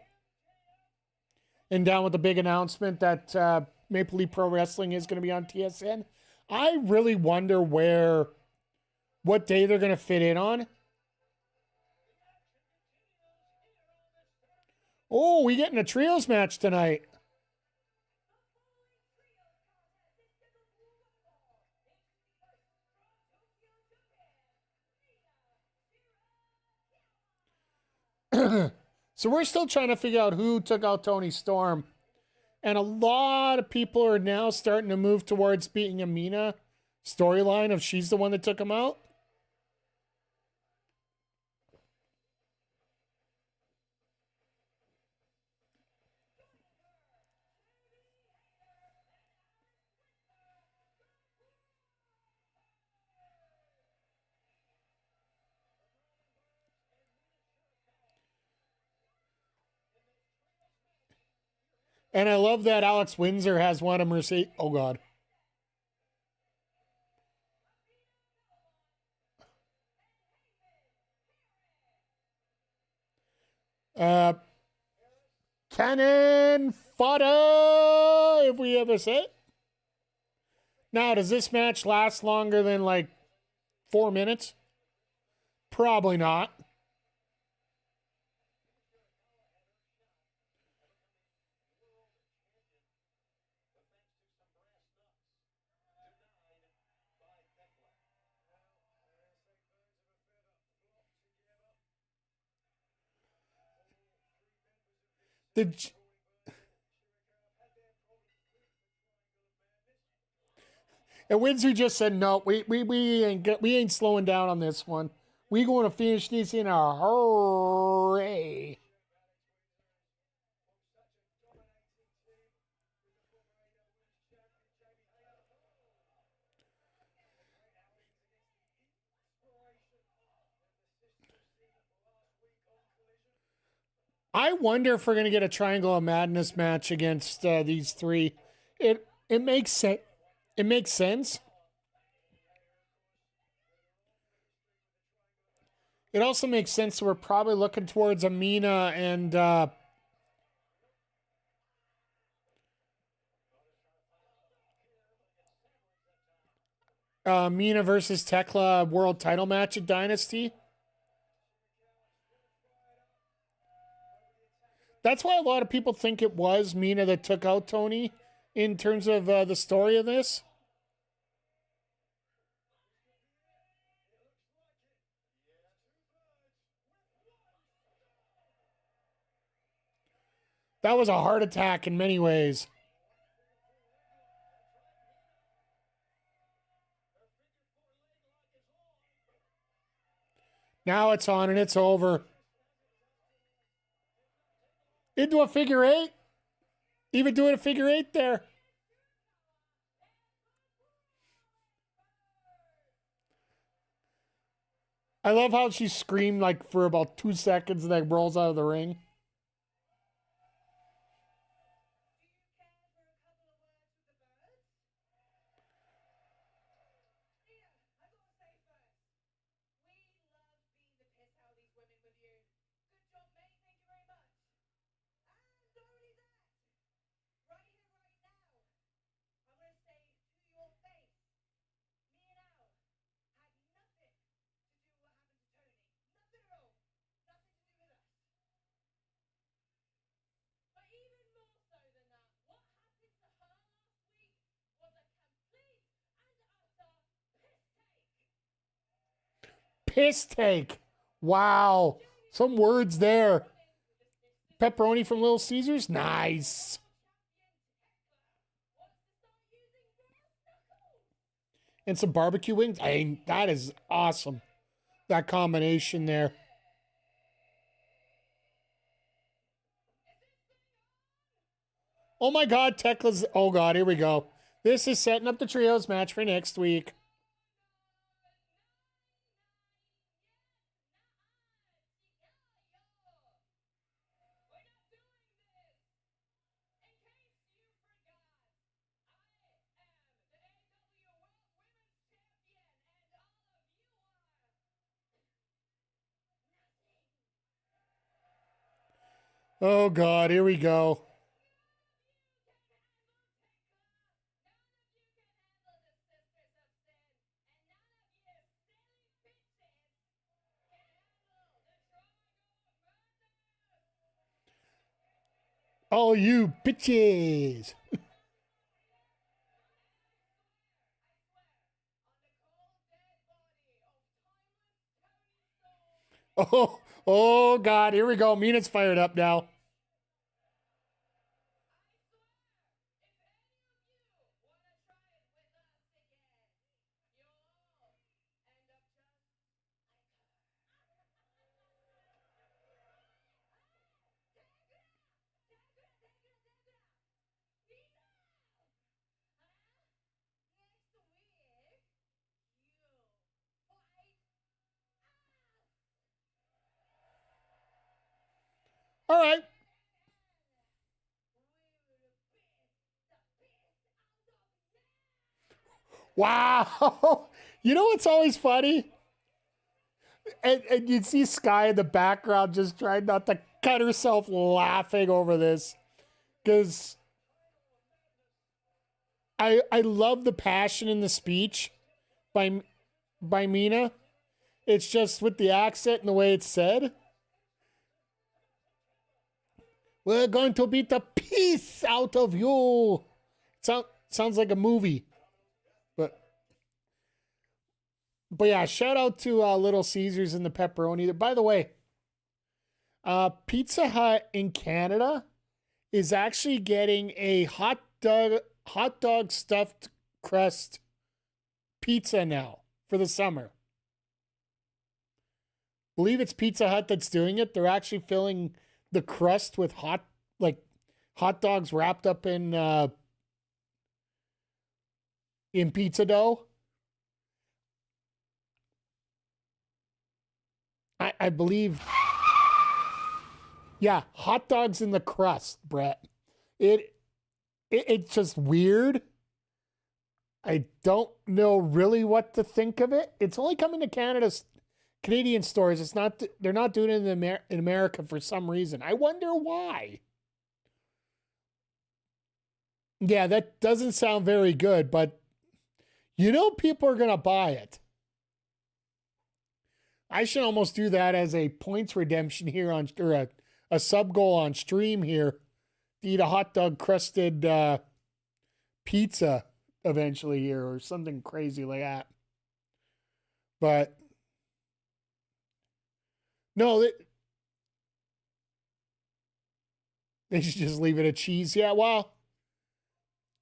and down with the big announcement that Maple Leaf Pro Wrestling is going to be on TSN. I really wonder what day they're going to fit in on. Oh, we getting a trios match tonight. So we're still trying to figure out who took out Tony Storm. And a lot of people are now starting to move towards being a Mina storyline if she's the one that took him out. And I love that Alex Windsor has one of Mercedes. Oh, God. Cannon fodder, if we ever say it. Now, does this match last longer than like 4 minutes? Probably not. And Windsor just said, no, we ain't slowing down on this one. We going to finish this in a hurry. I wonder if we're going to get a Triangle of Madness match against these three. It makes sense. It makes sense. It also makes sense that we're probably looking towards Amina and Mina versus Tekla world title match at Dynasty. That's why a lot of people think it was Mina that took out Tony in terms of the story of this. That was a heart attack in many ways. Now it's on and it's over. Into a figure eight. Even doing a figure eight there. I love how she screamed like for about 2 seconds and then rolls out of the ring. Piss take. Wow. Some words there. Pepperoni from Little Caesars? Nice. And some barbecue wings? That is awesome. That combination there. Oh my God, Tekla's. Oh God, here we go. This is setting up the trios match for next week. Oh, God, here we go. All you bitches. Oh, God, here we go. Mina's fired up now. All right. Wow. You know what's always funny? And you'd see Sky in the background just trying not to cut herself laughing over this. Because I love the passion in the speech by Mina. It's just with the accent and the way it's said. We're going to beat the piece out of you. Sounds like a movie. But yeah, shout out to Little Caesars and the pepperoni. By the way, Pizza Hut in Canada is actually getting a hot dog stuffed crust pizza now for the summer. Believe it's Pizza Hut that's doing it. They're actually filling the crust with hot dogs wrapped up in pizza dough. I believe, yeah, hot dogs in the crust, Brett. It's just weird. I don't know really what to think of it. It's only coming to Canadian stores. It's not. They're not doing it in America for some reason. I wonder why. Yeah, that doesn't sound very good, but people are gonna buy it. I should almost do that as a points redemption here or a sub goal on stream here to eat a hot dog crusted pizza eventually here or something crazy like that. But no, they should just leave it at cheese. Yeah, well,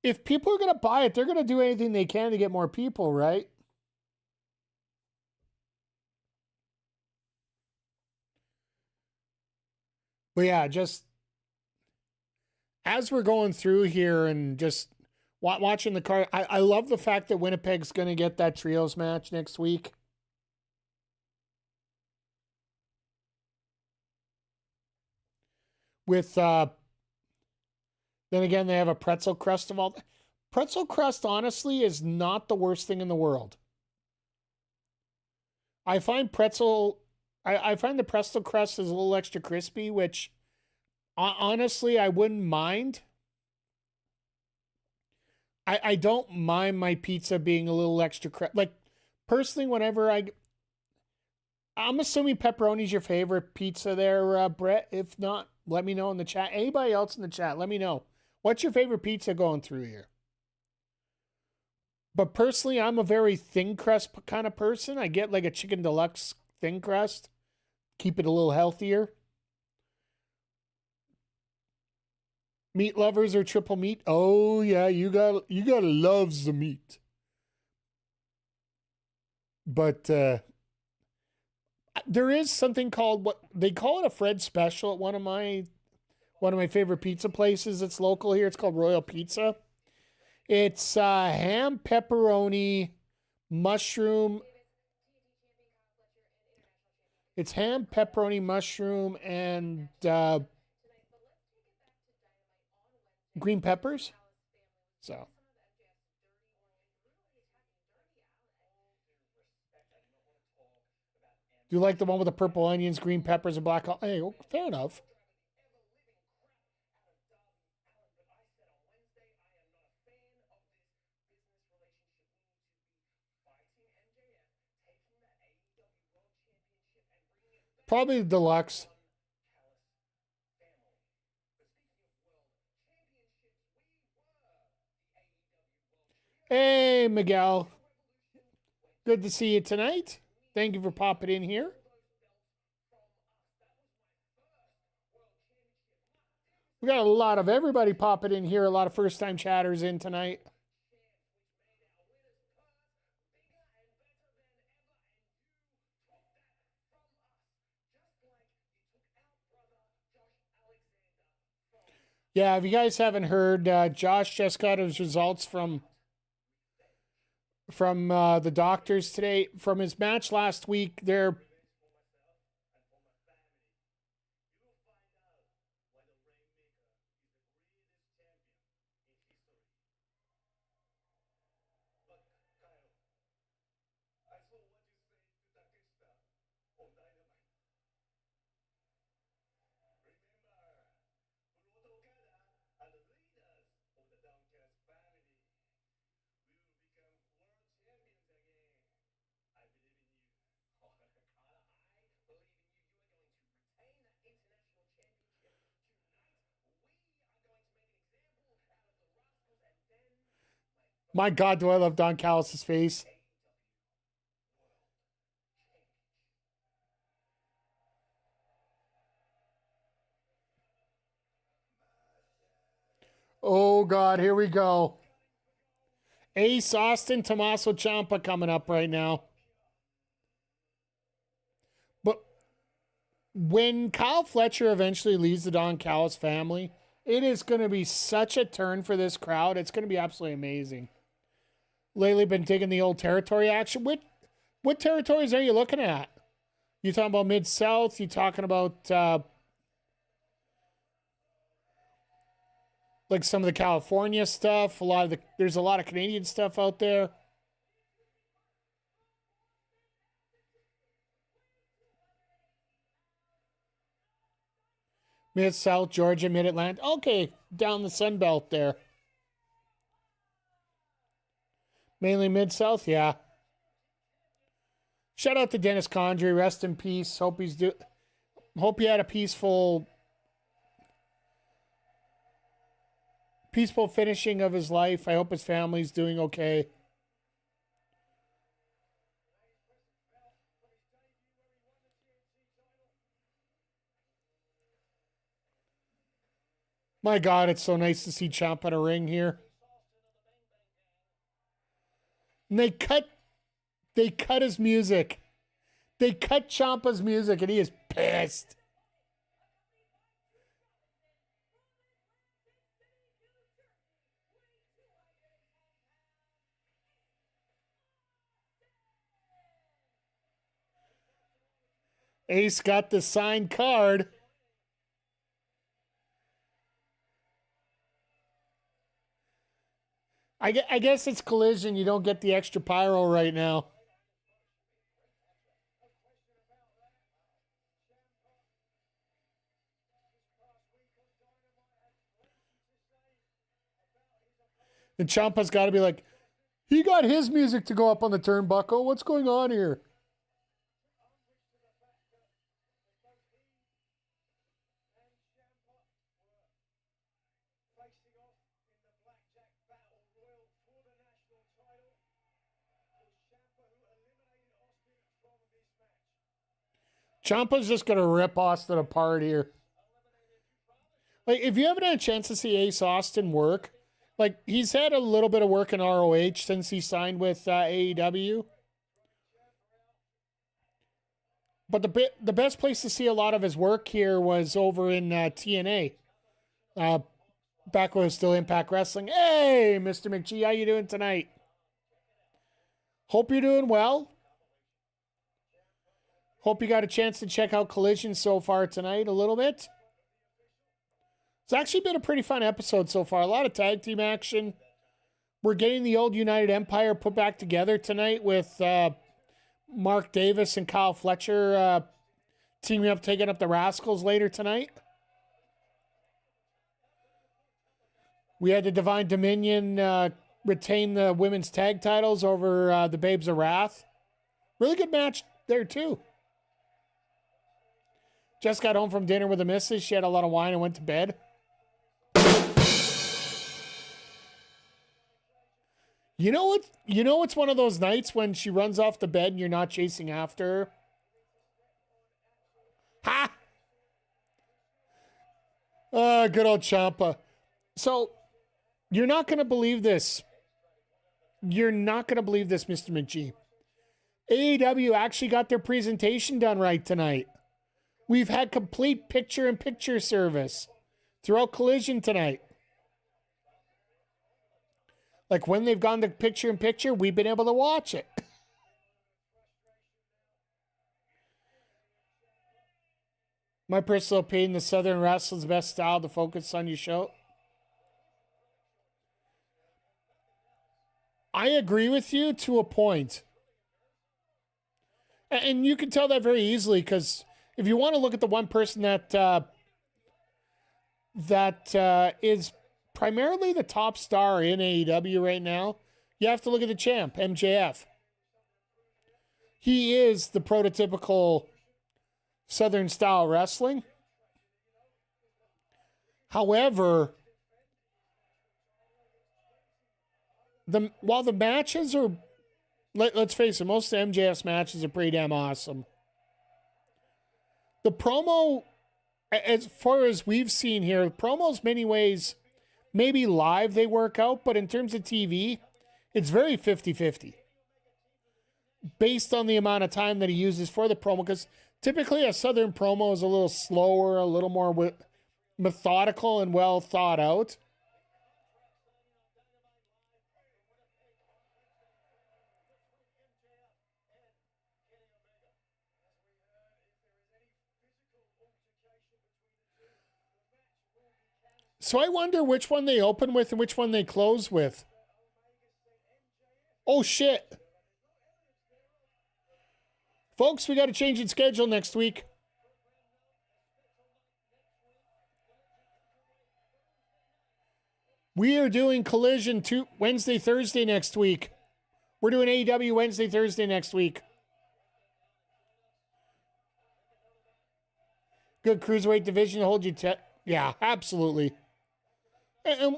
if people are going to buy it, they're going to do anything they can to get more people, right? But yeah, just as we're going through here and just watching the card, I love the fact that Winnipeg's going to get that trios match next week. With, then again, they have a pretzel crust of all. Pretzel crust, honestly, is not the worst thing in the world. I find I find the pretzel crust is a little extra crispy, which honestly I wouldn't mind. I don't mind my pizza being a little extra like personally whenever I'm assuming pepperoni's your favorite pizza there, Brett. If not, let me know in the chat. Anybody else in the chat, let me know. What's your favorite pizza going through here? But personally, I'm a very thin crust kind of person. I get like a chicken deluxe thin crust. Keep it a little healthier. Meat lovers or triple meat? Oh yeah, you gotta love the meat. But there is something called what they call it a Fred special at one of my favorite pizza places that's local here. It's called Royal Pizza. It's ham, pepperoni, mushroom. It's ham, pepperoni, mushroom, and green peppers. So. Do you like the one with the purple onions, green peppers, and black? Hey, fair enough. Probably the deluxe. Hey, Miguel. Good to see you tonight. Thank you for popping in here. We got a lot of everybody popping in here. A lot of first-time chatters in tonight. Yeah, if you guys haven't heard, Josh just got his results from the doctors today. From his match last week, they're my God, do I love Don Callis' face. Oh, God, here we go. Ace Austin, Tommaso Ciampa coming up right now. But when Kyle Fletcher eventually leaves the Don Callis family, it is going to be such a turn for this crowd. It's going to be absolutely amazing. Lately been digging the old territory action. What territories are you looking at? You talking about Mid-South? You talking about like some of the California stuff? There's a lot of Canadian stuff out there. Mid-South, Georgia, Mid-Atlantic. Okay, down the Sun Belt there. Mainly Mid-South, yeah. Shout out to Dennis Condrey. Rest in peace. Hope he had a peaceful finishing of his life. I hope his family's doing okay. My God, it's so nice to see Ciampa in a ring here. And they cut his music. They cut Ciampa's music, and he is pissed. Ace got the signed card. I guess it's Collision. You don't get the extra pyro right now. And Ciampa's got to be like, he got his music to go up on the turnbuckle. What's going on here? Ciampa's just going to rip Austin apart here. Like, if you haven't had a chance to see Ace Austin work, like, he's had a little bit of work in ROH since he signed with AEW. But the best place to see a lot of his work here was over in TNA. Back when it was still Impact Wrestling. Hey, Mr. McGee, how you doing tonight? Hope you're doing well. Hope you got a chance to check out Collision so far tonight a little bit. It's actually been a pretty fun episode so far. A lot of tag team action. We're getting the old United Empire put back together tonight with Mark Davis and Kyle Fletcher teaming up, taking up the Rascals later tonight. We had the Divine Dominion retain the women's tag titles over the Babes of Wrath. Really good match there, too. Just got home from dinner with the missus. She had a lot of wine and went to bed. You know what? You know it's one of those nights when she runs off the bed and you're not chasing after her. Ha! Good old Ciampa. So, you're not going to believe this. You're not going to believe this, Mr. McGee. AEW actually got their presentation done right tonight. We've had complete picture-in-picture service throughout Collision tonight. Like when they've gone to picture-in-picture, we've been able to watch it. My personal opinion, the Southern Wrestling's best style to focus on your show. I agree with you to a point. And you can tell that very easily because if you want to look at the one person that is primarily the top star in AEW right now, you have to look at the champ, MJF. He is the prototypical Southern style wrestling. However, while the matches are, let's face it, most of MJF's matches are pretty damn awesome. The promo, as far as we've seen here, the promos many ways, maybe live they work out, but in terms of TV, it's very 50-50. Based on the amount of time that he uses for the promo, because typically a Southern promo is a little slower, a little more methodical and well thought out. So I wonder which one they open with and which one they close with. Oh, shit. Folks, we got to change in schedule next week. We are doing Collision Wednesday, Thursday next week. We're doing AEW Wednesday, Thursday next week. Good cruiserweight division to hold you yeah, absolutely. And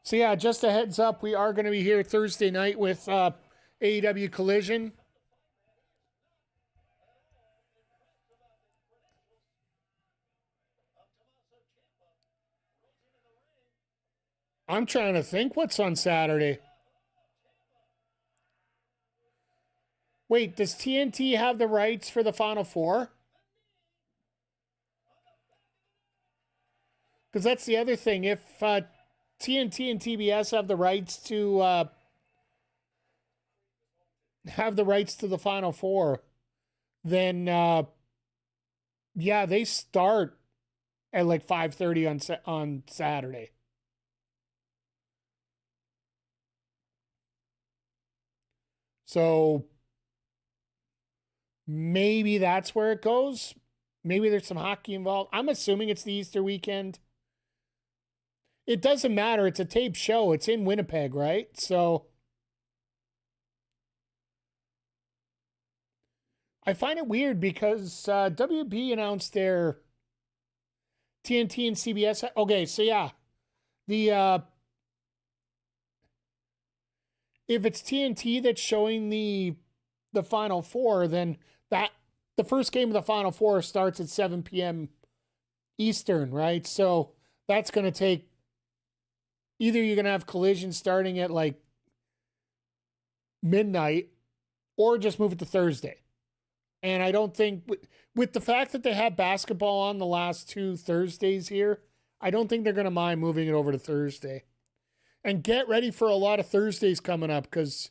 so yeah, just a heads up, we are going to be here Thursday night with AEW Collision. I'm trying to think what's on Saturday. Wait, does TNT have the rights for the Final Four? Because that's the other thing. If TNT and TBS have the rights to the Final Four, then yeah, they start at like 5:30 on Saturday. So maybe that's where it goes. Maybe there's some hockey involved. I'm assuming it's the Easter weekend. It doesn't matter. It's a taped show. It's in Winnipeg, right? So I find it weird because WB announced their TNT and CBS. Okay, so yeah. If it's TNT that's showing the Final Four, then the first game of the Final Four starts at 7 p.m. Eastern, right? So that's going to take, either you're going to have Collision starting at like midnight or just move it to Thursday. And I don't think, with the fact that they have basketball on the last 2 Thursdays here, I don't think they're going to mind moving it over to Thursday. And get ready for a lot of Thursdays coming up, because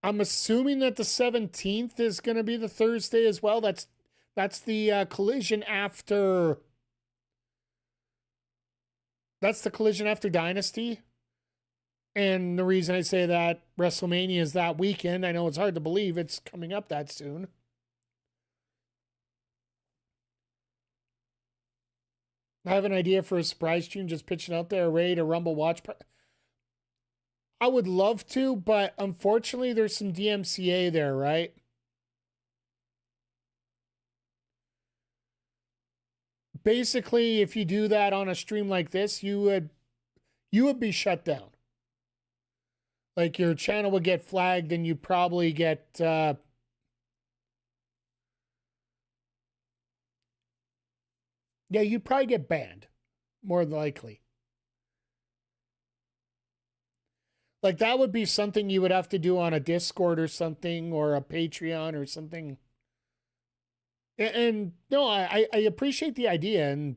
I'm assuming that the 17th is going to be the Thursday as well. That's the Collision after. That's the Collision after Dynasty. And the reason I say that WrestleMania is that weekend, I know it's hard to believe it's coming up that soon. I have an idea for a surprise tune, just pitching out there, ready to Rumble watch. I would love to, but unfortunately there's some DMCA there, right? Basically, if you do that on a stream like this, you would be shut down. Like your channel would get flagged and you'd probably get you'd probably get banned, more than likely. Like that would be something you would have to do on a Discord or something, or a Patreon or something. And no, I appreciate the idea, and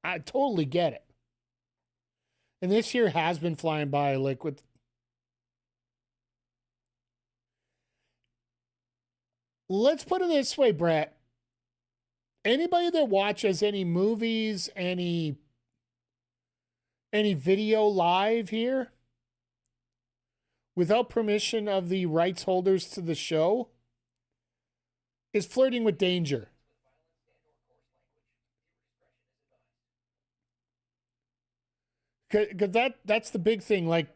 I totally get it. And this year has been flying by, like with. Let's put it this way, Brett. Anybody that watches any movies, any video live here, without permission of the rights holders to the show, is flirting with danger. Because that's the big thing. Like,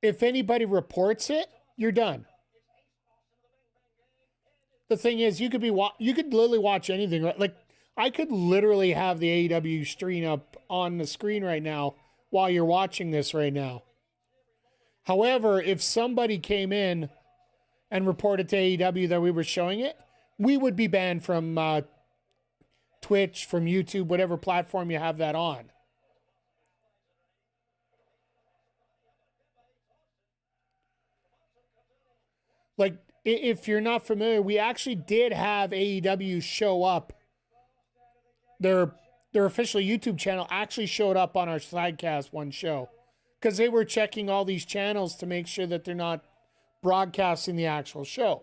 if anybody reports it, you're done. The thing is, you could literally watch anything. Like, I could literally have the AEW stream up on the screen right now while you're watching this right now. However, if somebody came in and reported to AEW that we were showing it, we would be banned from Twitch, from YouTube, whatever platform you have that on. Like, if you're not familiar, we actually did have AEW show up. Their official YouTube channel actually showed up on our Sidecast one show, because they were checking all these channels to make sure that they're not broadcasting the actual show.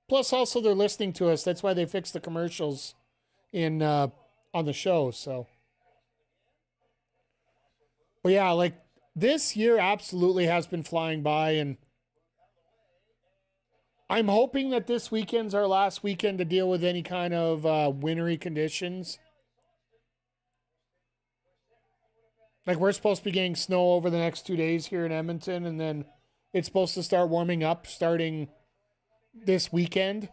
Plus, also, they're listening to us. That's why they fixed the commercials in on the show. So, but yeah, like this year absolutely has been flying by, and I'm hoping that this weekend's our last weekend to deal with any kind of wintry conditions. Like, we're supposed to be getting snow over the next 2 days here in Edmonton, and then it's supposed to start warming up starting this weekend,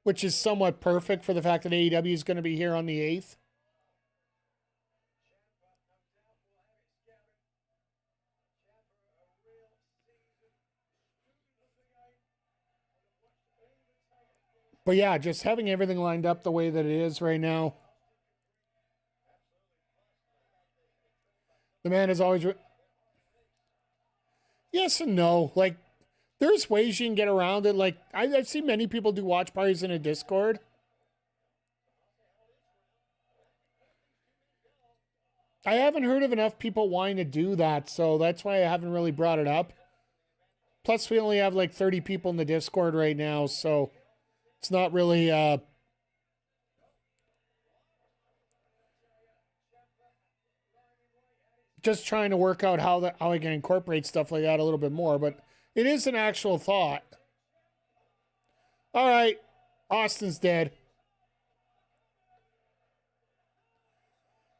which is somewhat perfect for the fact that AEW is going to be here on the 8th. But yeah, just having everything lined up the way that it is right now. The man is always... Yes and no. Like, there's ways you can get around it. Like, I've seen many people do watch parties in a Discord. I haven't heard of enough people wanting to do that, so that's why I haven't really brought it up. Plus, we only have like 30 people in the Discord right now, so it's not really... just trying to work out how I can incorporate stuff like that a little bit more, but it is an actual thought. All right, Austin's dead.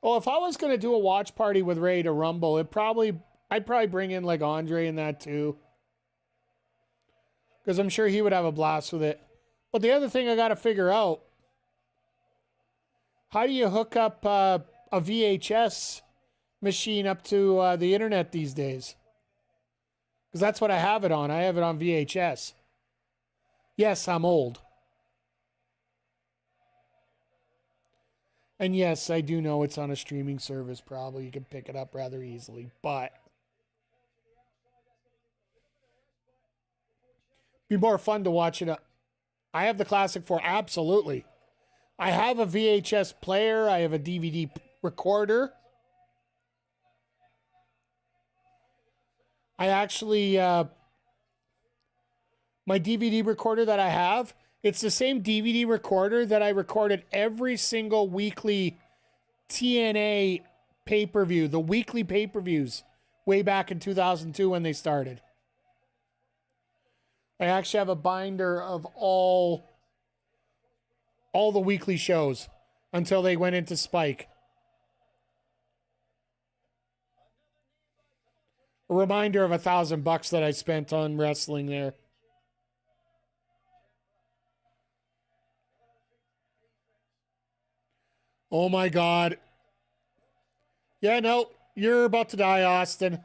Oh, if I was going to do a watch party with Ready to Rumble, I'd probably bring in like Andre in that too, because I'm sure he would have a blast with it. But the other thing I got to figure out, how do you hook up a VHS machine up to the internet these days? Because that's what I have it on. I have it on VHS. Yes, I'm old. And yes, I do know it's on a streaming service. Probably you can pick it up rather easily, but be more fun to watch it. I have the Classic 4, absolutely. I have a VHS player. I have a DVD recorder. I actually, my DVD recorder that I have, it's the same DVD recorder that I recorded every single weekly TNA pay-per-view, the weekly pay-per-views, way back in 2002 when they started. I actually have a binder of all the weekly shows until they went into Spike. A reminder of $1,000 that I spent on wrestling there. Oh my God. Yeah, no, you're about to die, Austin.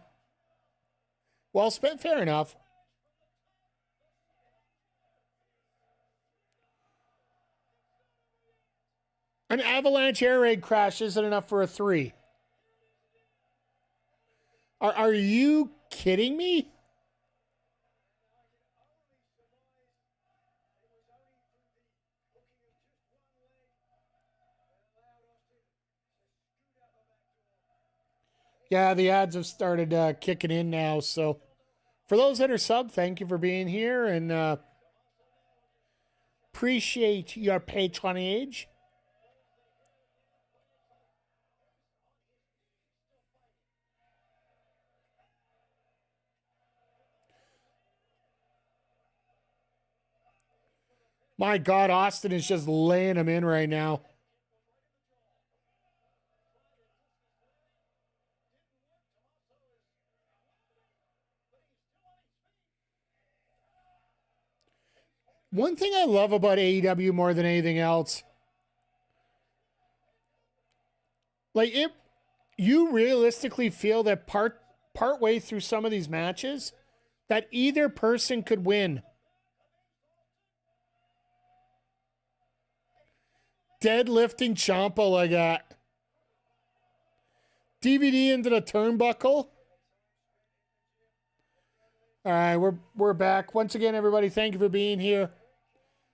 Well spent, fair enough. An avalanche air raid crash isn't enough for a 3. Are you kidding me? Yeah, the ads have started kicking in now. So for those that are sub, thank you for being here and appreciate your patronage. My God, Austin is just laying him in right now. One thing I love about AEW more than anything else, like you realistically feel that part way through some of these matches that either person could win. Deadlifting Ciampa like that. DVD into the turnbuckle. All right, we're back. Once again, everybody, thank you for being here.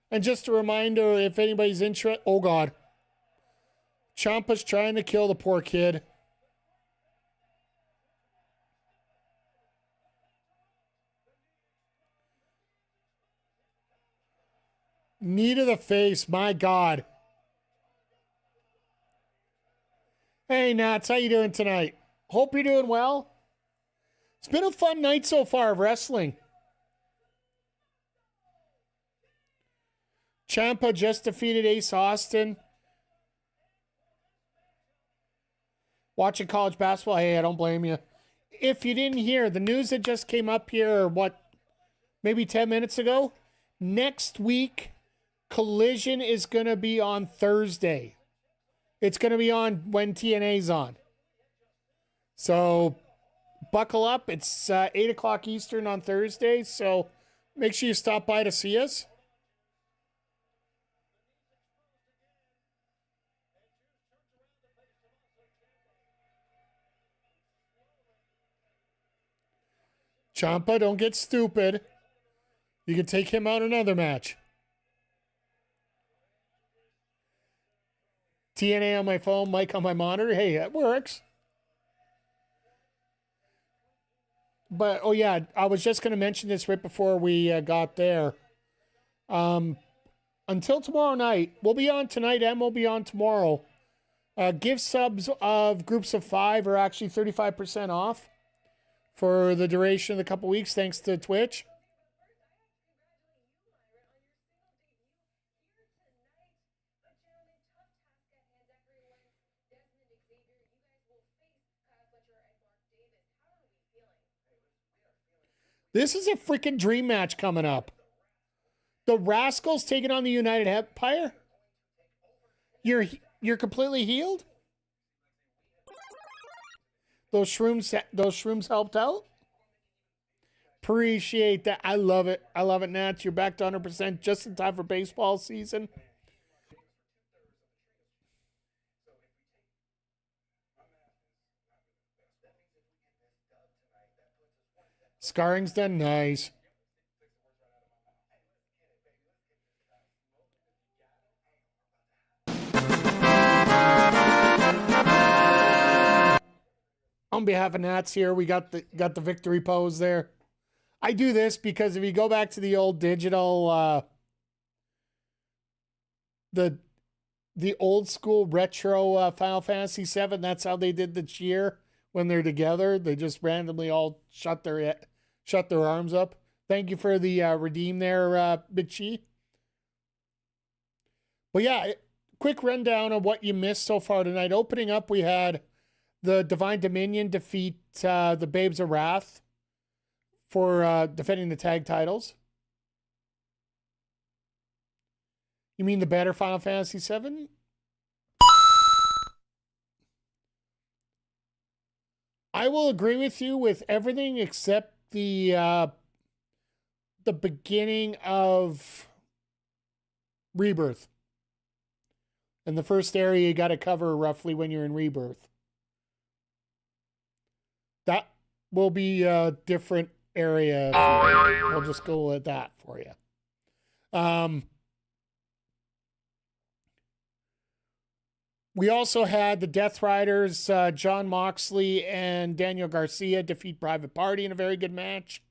And just a reminder, if anybody's interested... Oh, God. Ciampa's trying to kill the poor kid. Knee to the face, my God. Hey, Nats, how you doing tonight? Hope you're doing well. It's been a fun night so far of wrestling. Ciampa just defeated Ace Austin. Watching college basketball, hey, I don't blame you. If you didn't hear, the news that just came up here, maybe 10 minutes ago? Next week, Collision is going to be on Thursday. It's going to be on when TNA's on. So, buckle up. It's 8 o'clock Eastern on Thursday, so make sure you stop by to see us. Ciampa, don't get stupid. You can take him out another match. TNA on my phone, mic on my monitor. Hey, that works. But, oh yeah, I was just going to mention this right before we got there. Until tomorrow night, we'll be on tonight and we'll be on tomorrow. Gift subs of groups of 5 are actually 35% off for the duration of the couple weeks, thanks to Twitch. This is a freaking dream match coming up. The Rascals taking on the United Empire. You're completely healed? Those shrooms helped out? Appreciate that. I love it. I love it, Nats. You're back to 100% just in time for baseball season. Scarring's done nice. On behalf of Nats here, we got the victory pose there. I do this because if you go back to the old digital, the old school retro Final Fantasy VII, that's how they did the cheer when they're together. They just randomly all shut their arms up. Thank you for the redeem there, Bitchy. But yeah, quick rundown of what you missed so far tonight. Opening up, we had the Divine Dominion defeat the Babes of Wrath for defending the tag titles. You mean the better Final Fantasy VII? I will agree with you with everything except the beginning of Rebirth. And the first area you got to cover roughly when you're in Rebirth. That will be a different area. We'll just go with that for you. We also had the Death Riders, John Moxley and Daniel Garcia defeat Private Party in a very good match.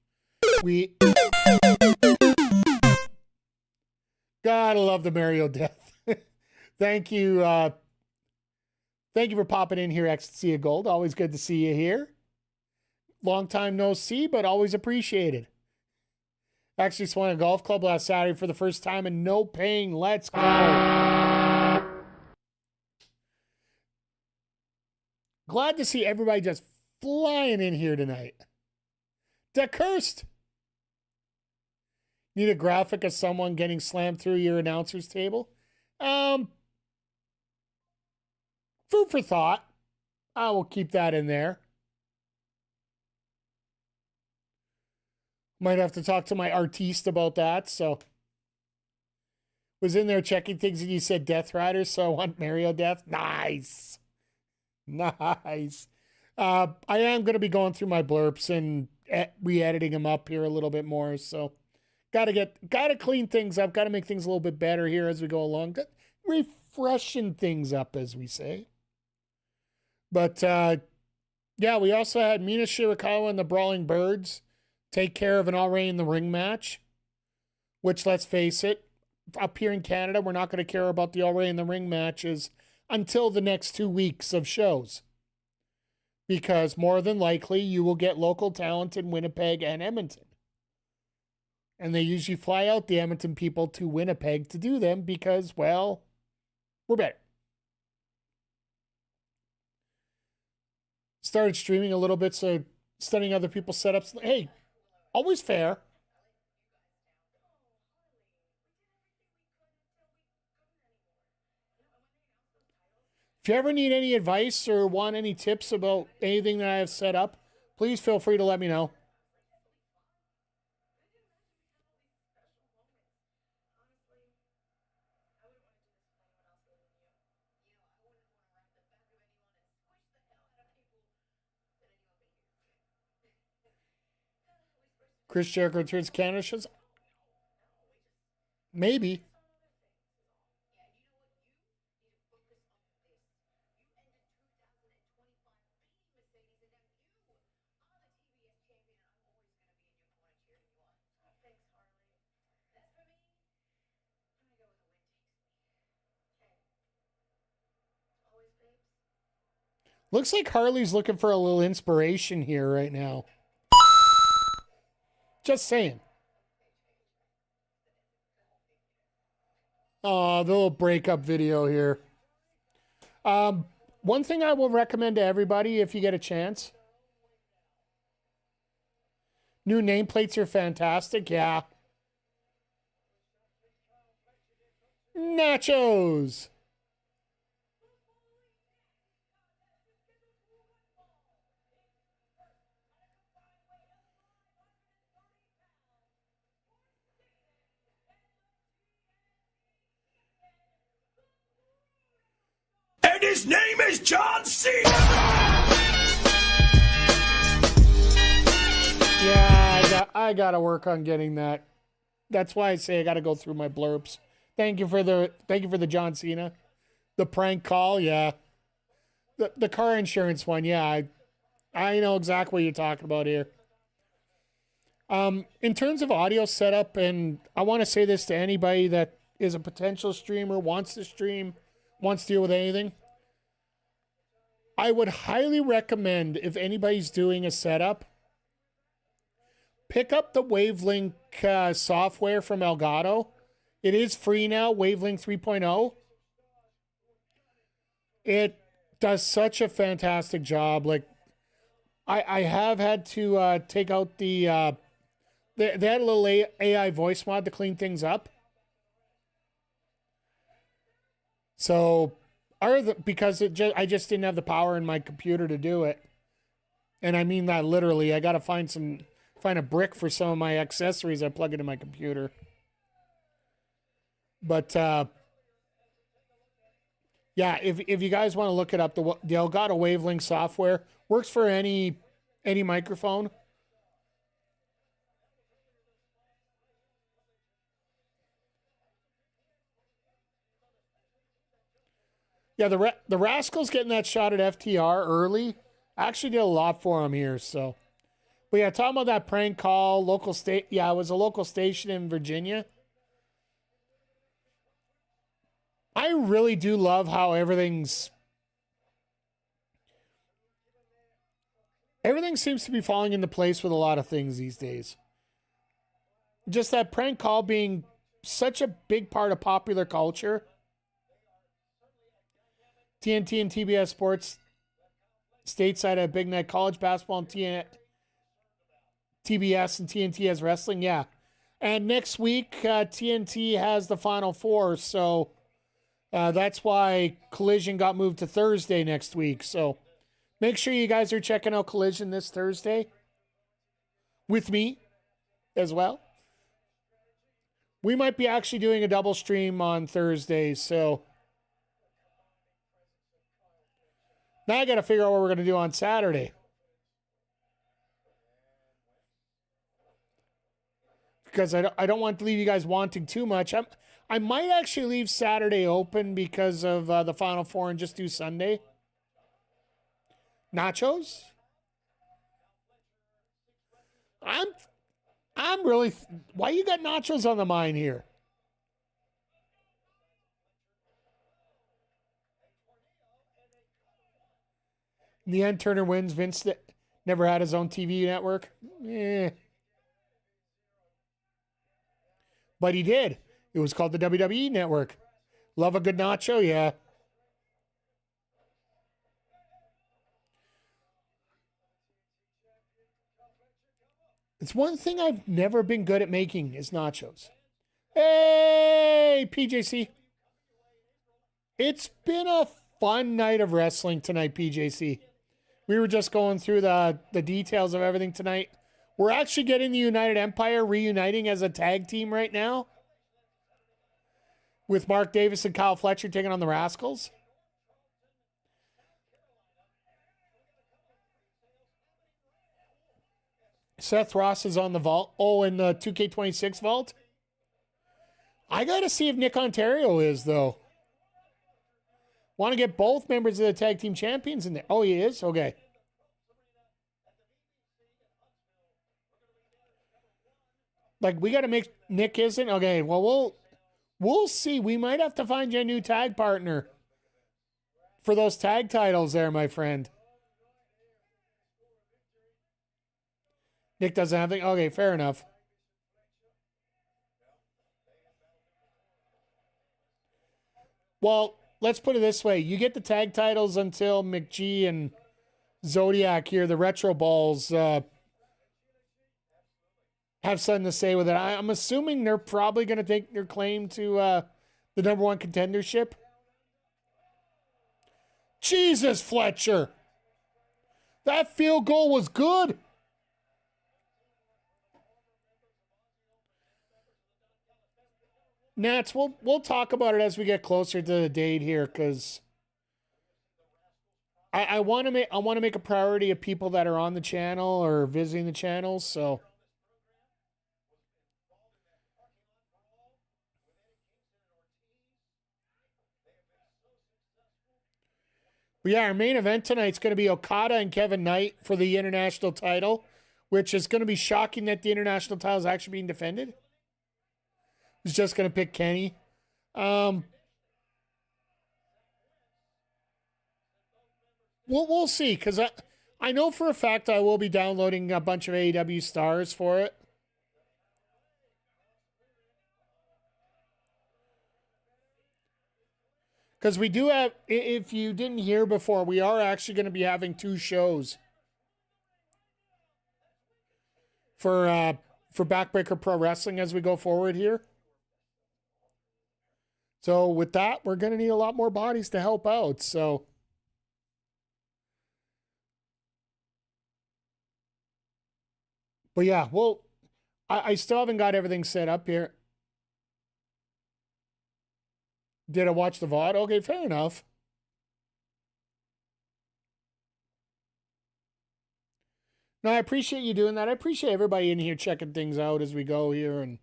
Gotta love the Mario Death. Thank you. Thank you for popping in here, Ecstasy of Gold. Always good to see you here. Long time no see, but always appreciated. Actually swung a golf club last Saturday for the first time and no paying. Let's go. Glad to see everybody just flying in here tonight. The cursed. Need a graphic of someone getting slammed through your announcer's table? Food for thought. I will keep that in there. Might have to talk to my artiste about that. So, was in there checking things and you said Death Rider, so I want Mario Death. Nice. Nice. I am going to be going through my blurps and re-editing them up here a little bit more. So, gotta clean things up. Got to make things a little bit better here as we go along. Refreshing things up, as we say. But yeah, we also had Mina Shirakawa and the Brawling Birds take care of an Already in the Ring match, which, let's face it, up here in Canada, we're not going to care about the Already in the Ring matches until the next 2 weeks of shows. Because more than likely, you will get local talent in Winnipeg and Edmonton. And they usually fly out the Edmonton people to Winnipeg to do them because, well, we're better. Started streaming a little bit, so studying other people's setups. Hey, always fair. If you ever need any advice or want any tips about anything that I have set up, please feel free to let me know. Chris Jericho returns Canada shows. Maybe. Looks like Harley's looking for a little inspiration here right now. Just saying. Oh, the little breakup video here. One thing I will recommend to everybody if you get a chance. New nameplates are fantastic, yeah. Nachos. And his name is John Cena! Yeah, I gotta work on getting that. That's why I say I gotta go through my blurbs. Thank you for the John Cena. The prank call, yeah. The car insurance one, yeah. I know exactly what you're talking about here. In terms of audio setup, and I want to say this to anybody that is a potential streamer, wants to stream, wants to deal with anything. I would highly recommend, if anybody's doing a setup, pick up the Wavelink software from Elgato. It is free now, Wavelink 3.0. It does such a fantastic job. Like, I have had to take out the they had a little AI voice mod to clean things up. So, because I just didn't have the power in my computer to do it, and I mean that literally. I got to find a brick for some of my accessories I plug into my computer. But yeah, if you guys want to look it up, the Elgato Wavelength software works for any microphone. Yeah, the Rascals getting that shot at FTR early actually did a lot for him here. So, but yeah, talking about that prank call, local state. Yeah, it was a local station in Virginia. I really do love how everything seems to be falling into place with a lot of things these days. Just that prank call being such a big part of popular culture. TNT and TBS Sports stateside at Big Night College Basketball and TBS and TNT has wrestling. Yeah. And next week, TNT has the Final Four. So that's why Collision got moved to Thursday next week. So make sure you guys are checking out Collision this Thursday with me as well. We might be actually doing a double stream on Thursday. So now I got to figure out what we're going to do on Saturday. Because I don't want to leave you guys wanting too much. I might actually leave Saturday open because of the Final Four and just do Sunday. Nachos? I'm really... Why you got nachos on the mind here? In the end, Turner wins. Vince never had his own TV network. But he did. It was called the WWE Network. Love a good nacho, yeah. It's one thing I've never been good at making is nachos. Hey, PJC. It's been a fun night of wrestling tonight, PJC. We were just going through the details of everything tonight. We're actually getting the United Empire reuniting as a tag team right now, with Mark Davis and Kyle Fletcher taking on the Rascals. Seth Ross is on the vault. Oh, in the 2K26 vault? I got to see if Nick Ontario is, though. Want to get both members of the tag team champions in there. Oh, he is? Okay. Like, we got to make Nick isn't? Okay, well, we'll see. We might have to find you a new tag partner for those tag titles there, my friend. Nick doesn't have it? Okay, fair enough. Well, let's put it this way. You get the tag titles until McGee and Zodiac here, the Retro Balls, have something to say with it. I'm assuming they're probably going to take their claim to the number one contendership. Jesus, Fletcher. That field goal was good. Nats, we'll talk about it as we get closer to the date here, because I want to make a priority of people that are on the channel or visiting the channel. So but yeah, our main event tonight is going to be Okada and Kevin Knight for the international title, which is going to be shocking that the international title is actually being defended. He's just going to pick Kenny. We'll see, because I know for a fact I will be downloading a bunch of AEW stars for it. Because we do have, if you didn't hear before, we are actually going to be having 2 shows for Backbreaker Pro Wrestling as we go forward here. So with that, we're going to need a lot more bodies to help out. So but yeah, well, I still haven't got everything set up here. Did I watch the VOD? Okay, fair enough. No, I appreciate you doing that. I appreciate everybody in here checking things out as we go here.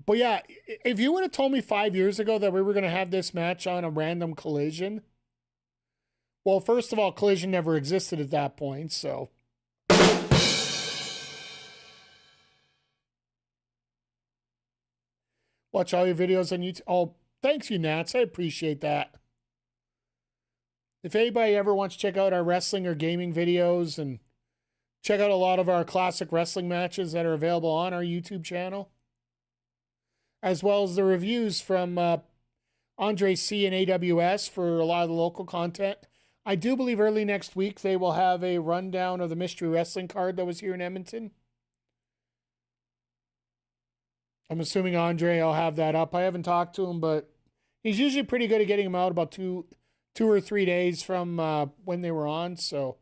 But yeah, if you would have told me 5 years ago that we were going to have this match on a random Collision, well, first of all, Collision never existed at that point, so. Watch all your videos on YouTube. Oh, thanks you, Nats. I appreciate that. If anybody ever wants to check out our wrestling or gaming videos and check out a lot of our classic wrestling matches that are available on our YouTube channel, as well as the reviews from Andre C and AWS for a lot of the local content. I do believe early next week they will have a rundown of the mystery wrestling card that was here in Edmonton. I'm assuming Andre will have that up. I haven't talked to him, but he's usually pretty good at getting them out about two or 3 days from when they were on. So,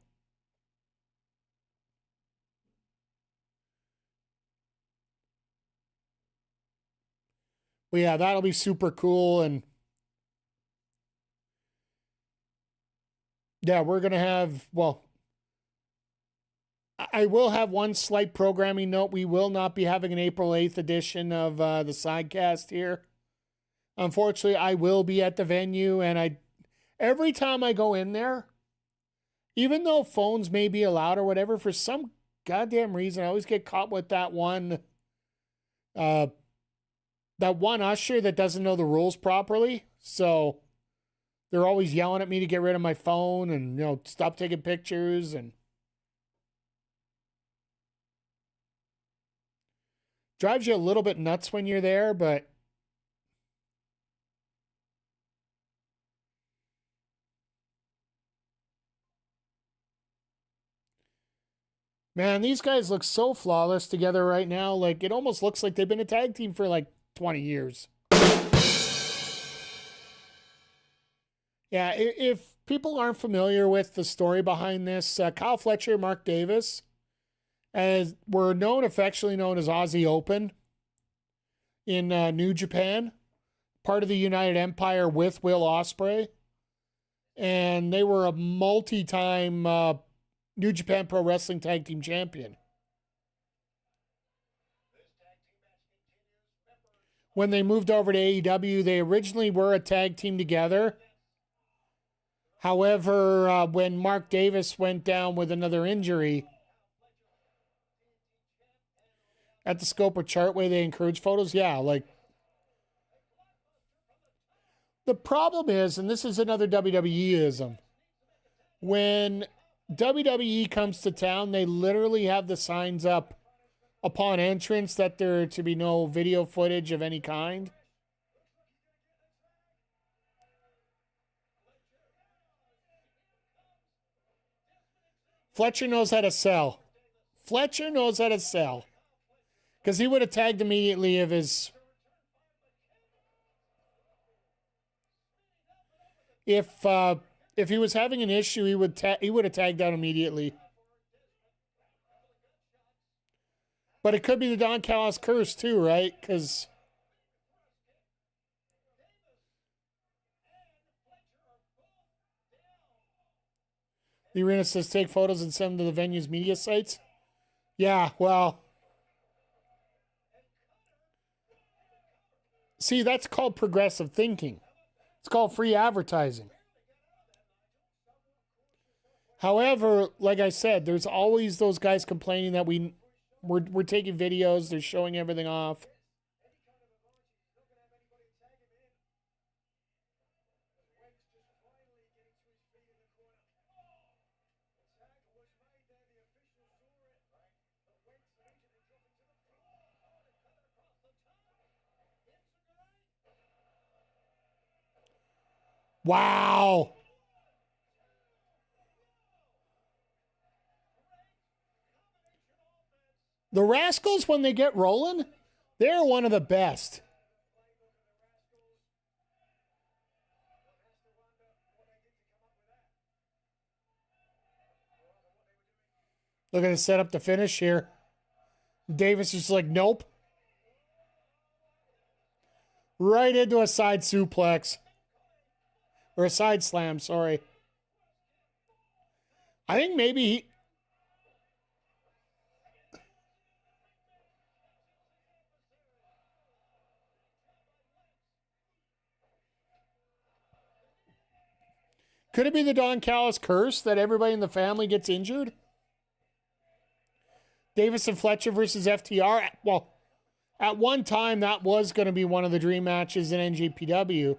but yeah, that'll be super cool. And yeah, we're gonna have. Well, I will have one slight programming note. We will not be having an April 8th edition of the Sidecast here. Unfortunately, I will be at the venue, and every time I go in there, even though phones may be allowed or whatever, for some goddamn reason, I always get caught with that one usher that doesn't know the rules properly. So they're always yelling at me to get rid of my phone and, stop taking pictures, and drives you a little bit nuts when you're there, but man, these guys look so flawless together right now. Like, it almost looks like they've been a tag team for like 20 years. Yeah, if people aren't familiar with the story behind this, Kyle Fletcher, Mark Davis, as were affectionately known as Aussie Open in New Japan, part of the United Empire with Will Ospreay. And they were a multi-time New Japan Pro Wrestling Tag Team Champion. When they moved over to AEW, they originally were a tag team together. However, when Mark Davis went down with another injury, at the Scope or Chart where they encourage photos, yeah, like, the problem is, and this is another WWE-ism, when WWE comes to town, they literally have the signs up upon entrance that there to be no video footage of any kind. Fletcher knows how to sell. Fletcher knows how to sell. Because he would have tagged immediately if he was having an issue, he would have tagged out immediately. But it could be the Don Callis curse too, right? Because the arena says take photos and send them to the venue's media sites. Yeah, well, see, that's called progressive thinking. It's called free advertising. However, like I said, there's always those guys complaining that we're taking videos, they're showing everything off. Wow. The Rascals, when they get rolling, they're one of the best. Looking to set up the finish here. Davis is like, nope. Right into a side suplex. Or a side slam, sorry. I think maybe he... Could it be the Don Callis curse that everybody in the family gets injured? Davis and Fletcher versus FTR. Well, at one time, that was going to be one of the dream matches in NJPW.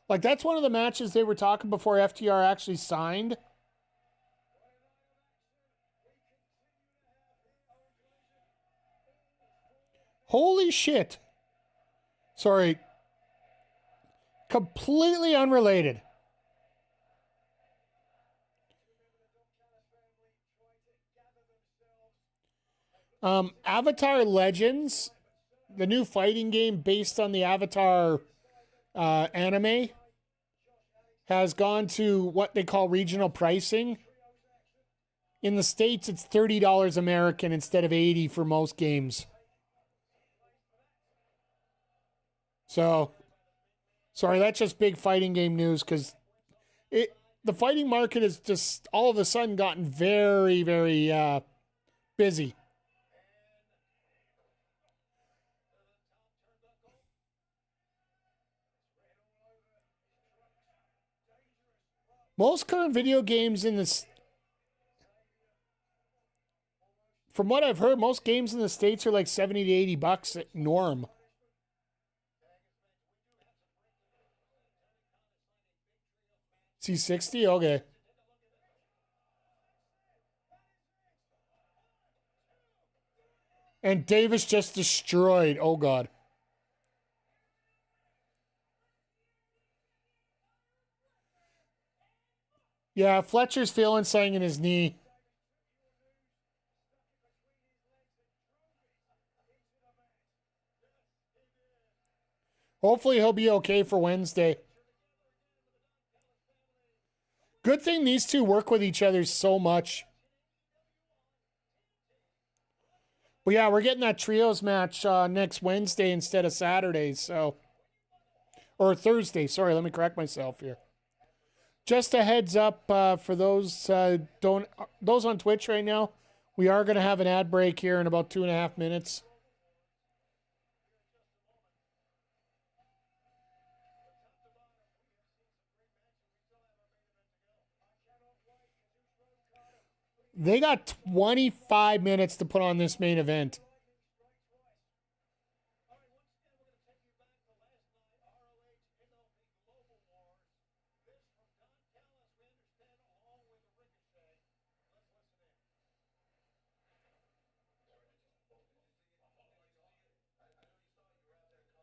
Like, that's one of the matches they were talking before FTR actually signed. Holy shit. Sorry. Completely unrelated. Avatar Legends, the new fighting game based on the Avatar anime, has gone to what they call regional pricing. In the States, it's $30 American instead of $80 for most games. So, sorry, that's just big fighting game news because the fighting market has just all of a sudden gotten very, very busy. Most current video games in this, from what I've heard, most games in the States are like $70 to $80 at norm. C60? Okay. And Davis just destroyed. Oh, God. Yeah, Fletcher's feeling something in his knee. Hopefully he'll be okay for Wednesday. Good thing these two work with each other so much. But yeah, we're getting that trios match next Wednesday instead of Saturday, so... Or Thursday, sorry, let me correct myself here. Just a heads up for those those on Twitch right now, we are going to have an ad break here in about 2.5 minutes. They got 25 minutes to put on this main event.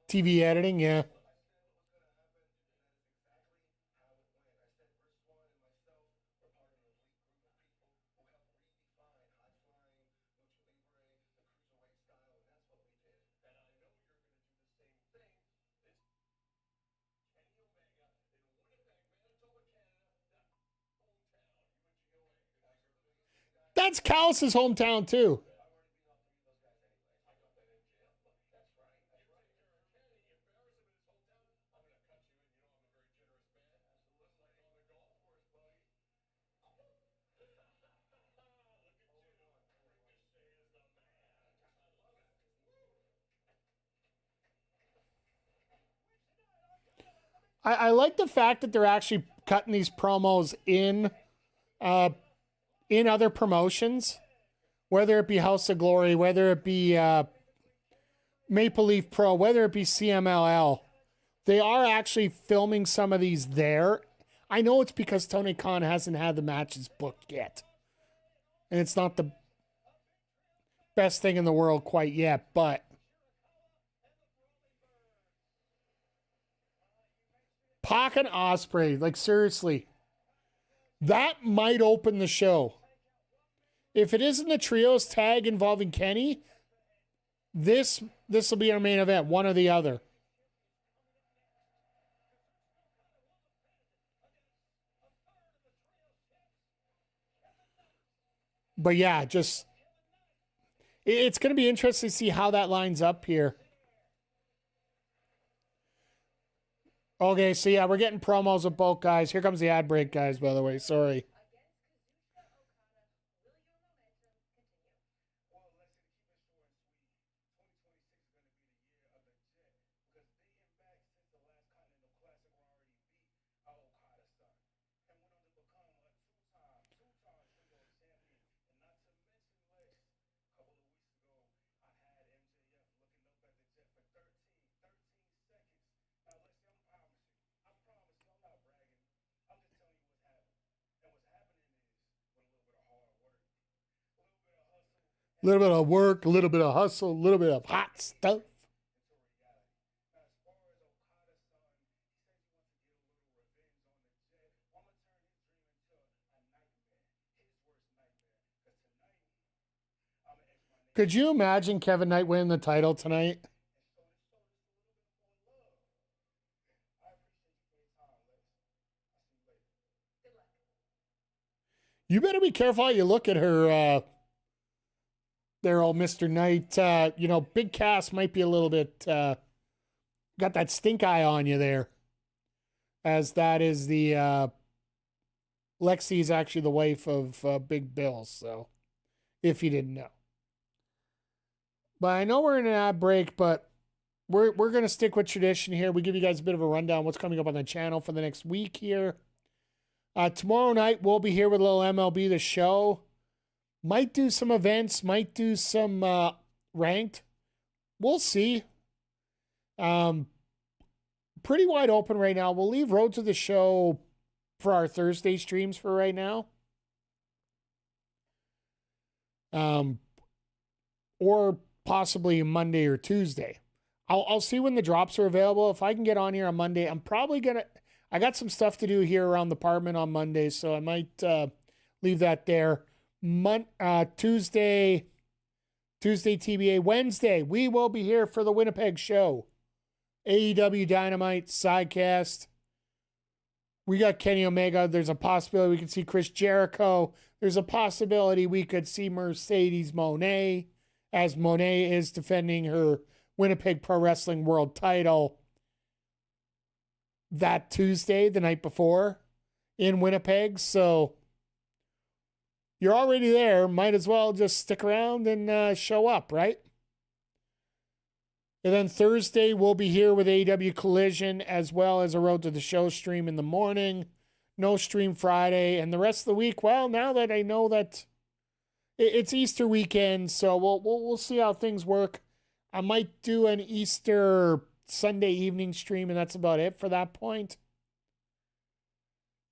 TV editing, yeah. That's Callis' hometown, too. I like the fact that they're actually cutting these promos in other promotions, whether it be House of Glory, whether it be Maple Leaf Pro, whether it be CMLL. They are actually filming some of these there. I know it's because Tony Khan hasn't had the matches booked yet. And it's not the best thing in the world quite yet, but Pac and Osprey, like seriously, that might open the show. If it isn't the trios tag involving Kenny, this will be our main event, one or the other. But yeah, just it's going to be interesting to see how that lines up here. Okay, so yeah, we're getting promos of both guys. Here comes the ad break, guys, by the way. Sorry. A little bit of work, a little bit of hustle, a little bit of hot stuff. Could you imagine Kevin Knight winning the title tonight? You better be careful how you look at her, there, old Mr. Knight. Big Cass might be a little bit, got that stink eye on you there. As that is the, Lexi is actually the wife of Big Bill, so if you didn't know. But I know we're in an ad break, but we're going to stick with tradition here. We give you guys a bit of a rundown what's coming up on the channel for the next week here. Tomorrow night, we'll be here with a little MLB The Show. Might do some events, might do some ranked. We'll see. Pretty wide open right now. We'll leave Road to the Show for our Thursday streams for right now. Or possibly Monday or Tuesday. I'll see when the drops are available. If I can get on here on Monday, I'm probably going to... I got some stuff to do here around the apartment on Monday, so I might leave that there. Tuesday TBA. Wednesday, we will be here for the Winnipeg show. AEW Dynamite, Sidecast. We got Kenny Omega. There's a possibility we could see Chris Jericho. There's a possibility we could see Mercedes Moné, as Moné is defending her Winnipeg Pro Wrestling World title that Tuesday, the night before, in Winnipeg. So you're already there. Might as well just stick around and show up, right? And then Thursday, we'll be here with AEW Collision as well as a Road to the Show stream in the morning. No stream Friday. And the rest of the week, well, now that I know that it's Easter weekend, so we'll see how things work. I might do an Easter Sunday evening stream, and that's about it for that point.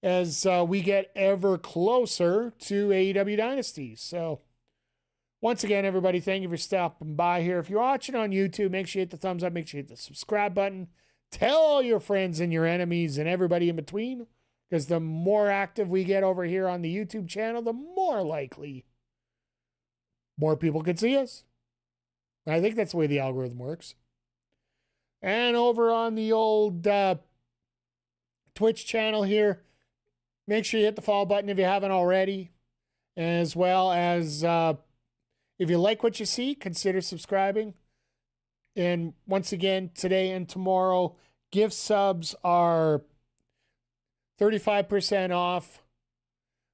As we get ever closer to AEW Dynasty. So once again, everybody, thank you for stopping by here. If you're watching on YouTube, make sure you hit the thumbs up. Make sure you hit the subscribe button. Tell all your friends and your enemies and everybody in between, because the more active we get over here on the YouTube channel, the more likely more people can see us. I think that's the way the algorithm works. And over on the old Twitch channel here, make sure you hit the follow button if you haven't already. As well as if you like what you see, consider subscribing. And once again, today and tomorrow, gift subs are 35% off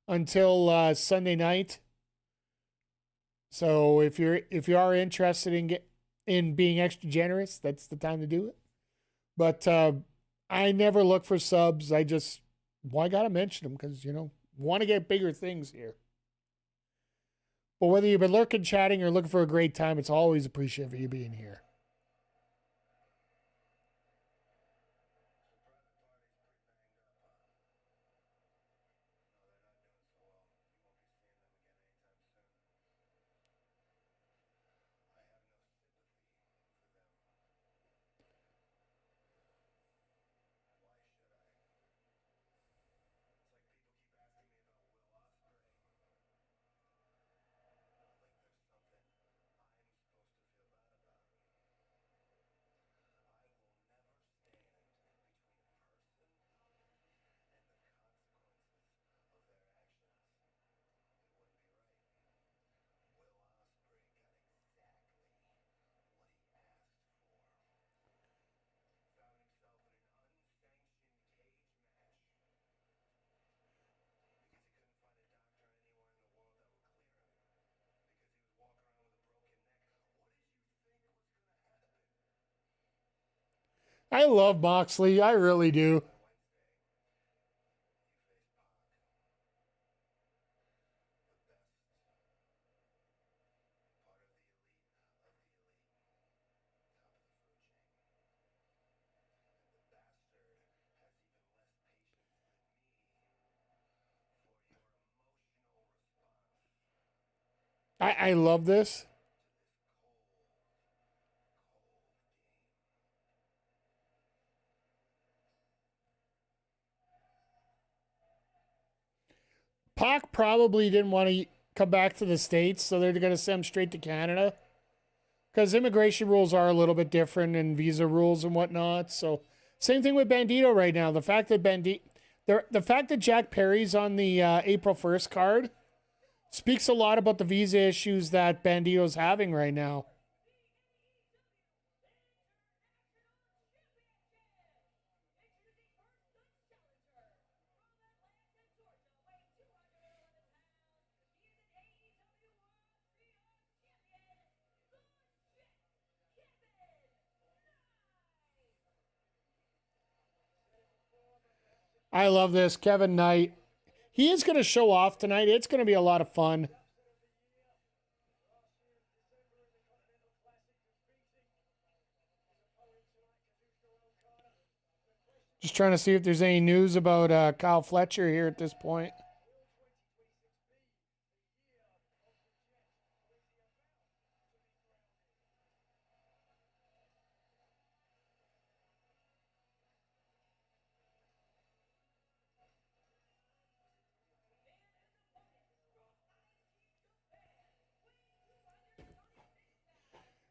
until Sunday night. So if you are interested in being extra generous, that's the time to do it. But I never look for subs. I got to mention them because, want to get bigger things here. But whether you've been lurking, chatting, or looking for a great time, it's always appreciated for you being here. I love Moxley. I really do. I love this. Pac probably didn't want to come back to the States, so they're going to send him straight to Canada. Because immigration rules are a little bit different and visa rules and whatnot. So, same thing with Bandito right now. The fact that Jack Perry's on the April 1st card speaks a lot about the visa issues that Bandito's having right now. I love this. Kevin Knight. He is going to show off tonight. It's going to be a lot of fun. Just trying to see if there's any news about Kyle Fletcher here at this point.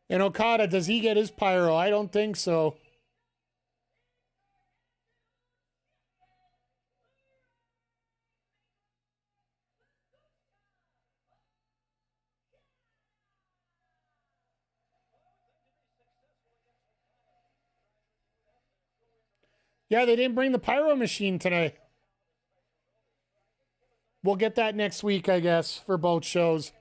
And Okada, does he get his pyro? I don't think so. Yeah, they didn't bring the pyro machine tonight. We'll get that next week, I guess, for both shows.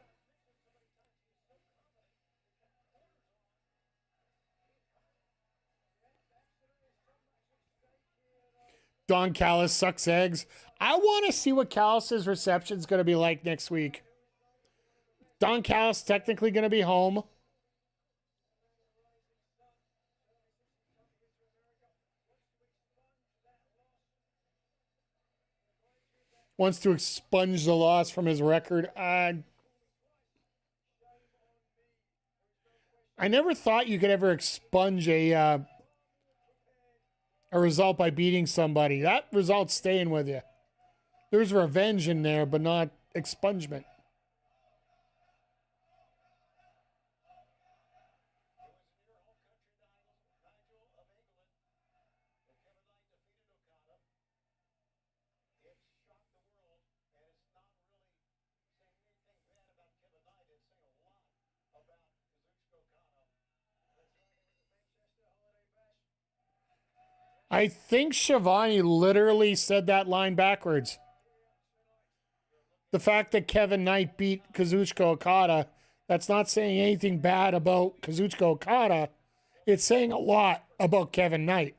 Don Callis sucks eggs. I want to see what Callis's reception is going to be like next week. Don Callis technically going to be home. Wants to expunge the loss from his record. I never thought you could ever expunge a result by beating somebody. That result's staying with you. There's revenge in there, but not expungement. I think Shivani literally said that line backwards. The fact that Kevin Knight beat Kazuchika Okada, that's not saying anything bad about Kazuchika Okada. It's saying a lot about Kevin Knight.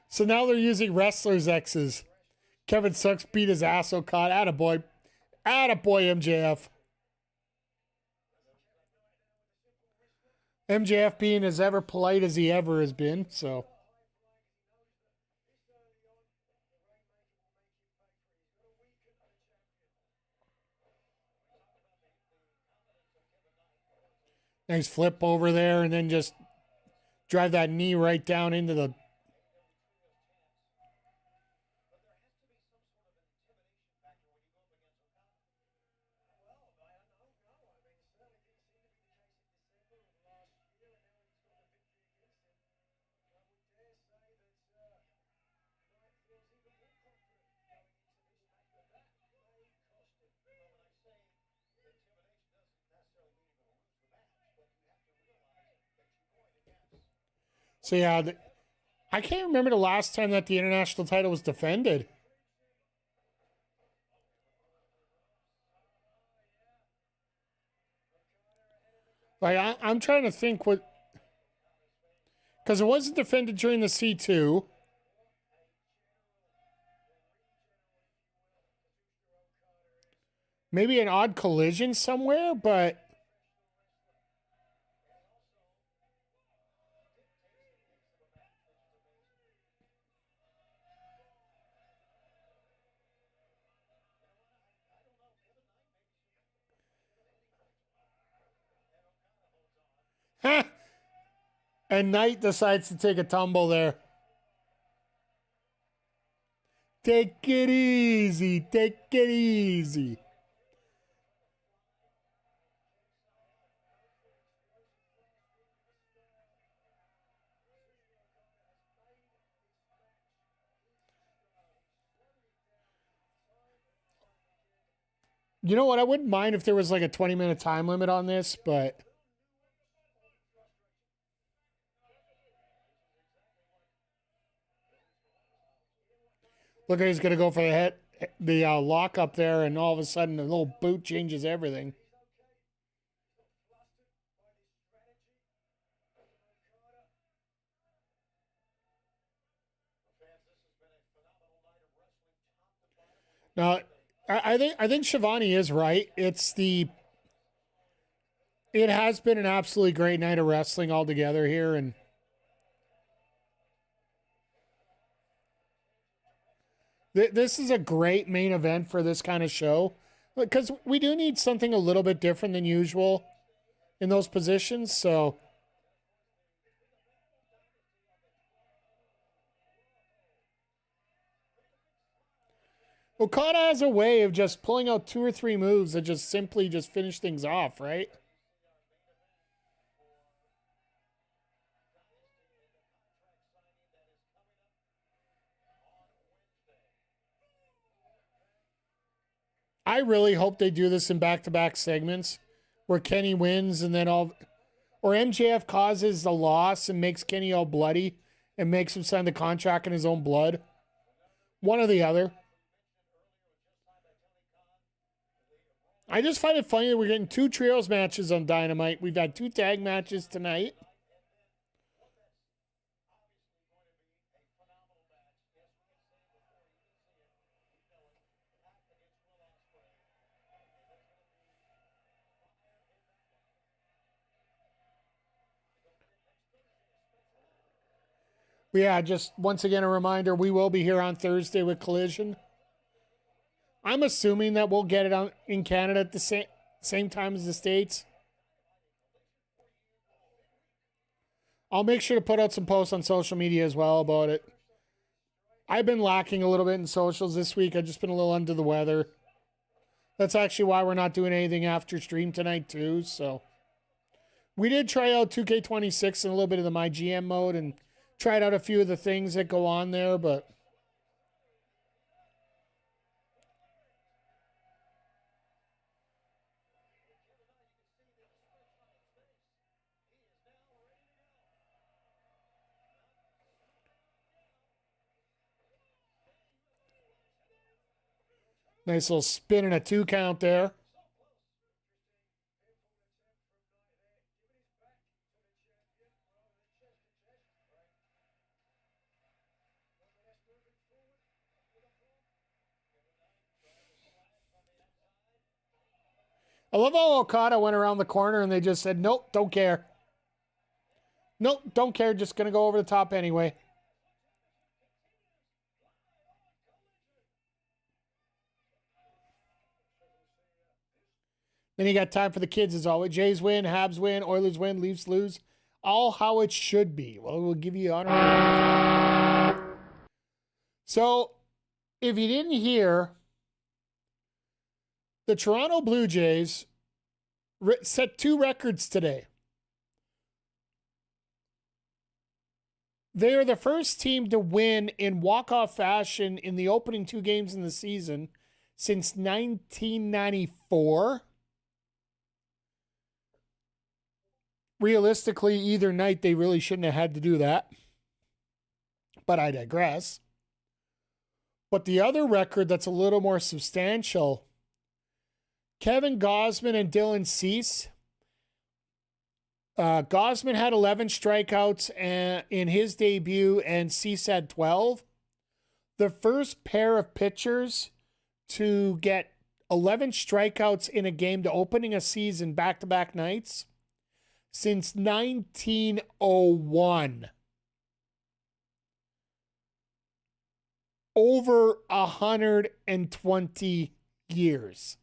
So now they're using wrestlers' X's. Kevin Sucks beat his ass Okada. Attaboy. Attaboy, MJF. MJF being as ever polite as he ever has been, so. Nice flip over there and then just drive that knee right down into the. So yeah, I can't remember the last time that the international title was defended. Like, I'm trying to think what... Because it wasn't defended during the C2. Maybe an odd collision somewhere, but... And Knight decides to take a tumble there. Take it easy. Take it easy. You know what? I wouldn't mind if there was like a 20-minute time limit on this, but... Look, he's going to go for the lock up there, and all of a sudden, the little boot changes everything. Now, I think Shivani is right. It has been an absolutely great night of wrestling altogether here, and this is a great main event for this kind of show, because we do need something a little bit different than usual in those positions. So Okada has a way of just pulling out 2 or 3 moves that just simply just finish things off, right? I really hope they do this in back-to-back segments where Kenny wins and then or MJF causes the loss and makes Kenny all bloody and makes him sign the contract in his own blood. One or the other. I just find it funny that we're getting 2 trios matches on Dynamite. We've had 2 tag matches tonight. Yeah, just once again a reminder, we will be here on Thursday with Collision. I'm assuming that we'll get it in Canada at the same time as the States. I'll make sure to put out some posts on social media as well about it. I've been lacking a little bit in socials this week. I've just been a little under the weather. That's actually why we're not doing anything after stream tonight too. So we did try out 2K26 and a little bit of the My GM mode and tried out a few of the things that go on there, but nice little spin and a 2 count there. I love how Okada went around the corner and they just said, nope, don't care. Nope, don't care. Just going to go over the top anyway. Then you got time for the kids as always. Jays win, Habs win, Oilers win, Leafs lose. All how it should be. Well, we'll give you honor. So, if you didn't hear, the Toronto Blue Jays set 2 records today. They are the first team to win in walk-off fashion in the opening 2 games in the season since 1994. Realistically, either night they really shouldn't have had to do that. But I digress. But the other record that's a little more substantial, Kevin Gosman and Dylan Cease Gosman had 11 strikeouts in his debut, and Cease had 12. The first pair of pitchers to get 11 strikeouts in a game to opening a season back-to-back nights since 1901. Over 120 years.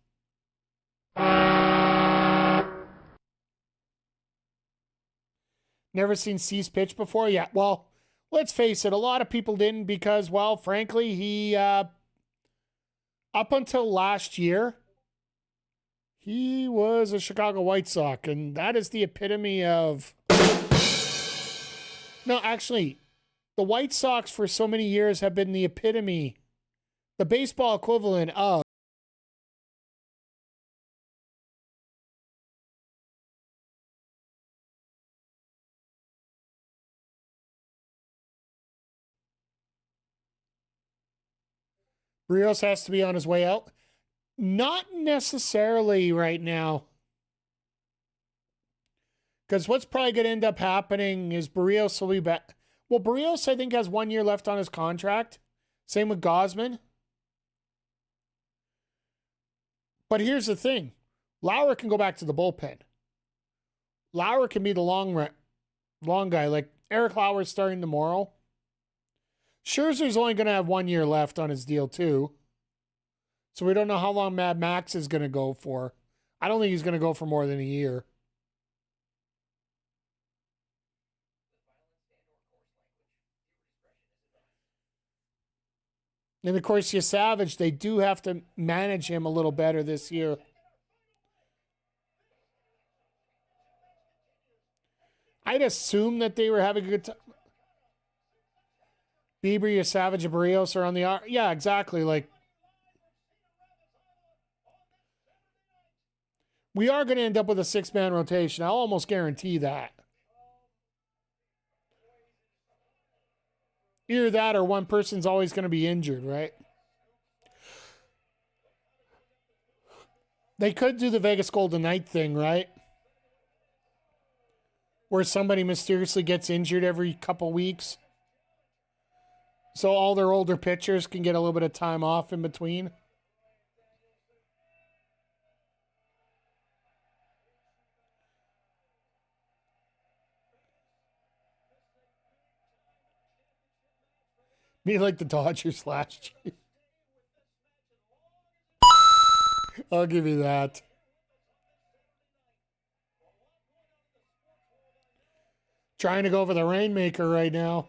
Never seen Cease pitch before? Yeah, well, let's face it, a lot of people didn't because, well, frankly, he, up until last year, he was a Chicago White Sox, and that is the epitome of... No, actually, the White Sox for so many years have been the epitome, the baseball equivalent of Rios has to be on his way out. Not necessarily right now. Because what's probably going to end up happening is Barrios will be back. Well, Barrios, I think, has 1 year left on his contract. Same with Gosman. But here's the thing. Lauer can go back to the bullpen. Lauer can be the long guy. Like Eric Lauer's starting tomorrow. Scherzer's only going to have 1 year left on his deal, too. So we don't know how long Mad Max is going to go for. I don't think he's going to go for more than a year. And of course, Savage, they do have to manage him a little better this year. I'd assume that they were having a good time. Bieber, Savage, and Barrios are on the... Yeah, exactly. Like, we are going to end up with a 6-man rotation. I'll almost guarantee that. Either that or one person's always going to be injured, right? They could do the Vegas Golden Knight thing, right? Where somebody mysteriously gets injured every couple weeks. So all their older pitchers can get a little bit of time off in between. Be like the Dodgers last year. I'll give you that. Trying to go for the Rainmaker right now.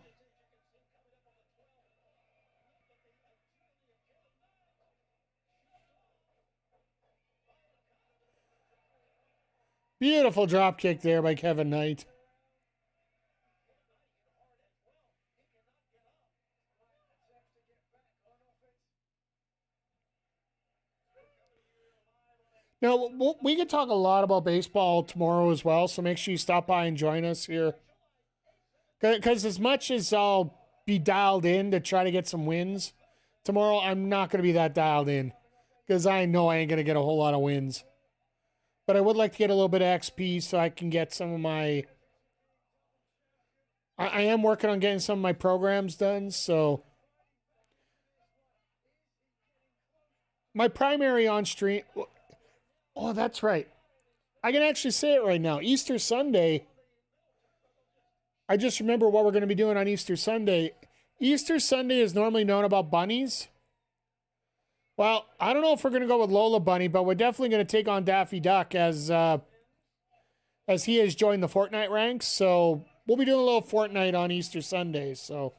Beautiful drop kick there by Kevin Knight. Now, we can talk a lot about baseball tomorrow as well, so make sure you stop by and join us here. Because as much as I'll be dialed in to try to get some wins tomorrow, I'm not going to be that dialed in. Because I know I ain't going to get a whole lot of wins. But I would like to get a little bit of XP so I can get some of my... I am working on getting some of my programs done, so... My primary on-stream... Oh, that's right. I can actually say it right now. Easter Sunday. I just remember what we're going to be doing on Easter Sunday. Easter Sunday is normally known about bunnies. Well, I don't know if we're going to go with Lola Bunny, but we're definitely going to take on Daffy Duck as he has joined the Fortnite ranks. So we'll be doing a little Fortnite on Easter Sunday. So.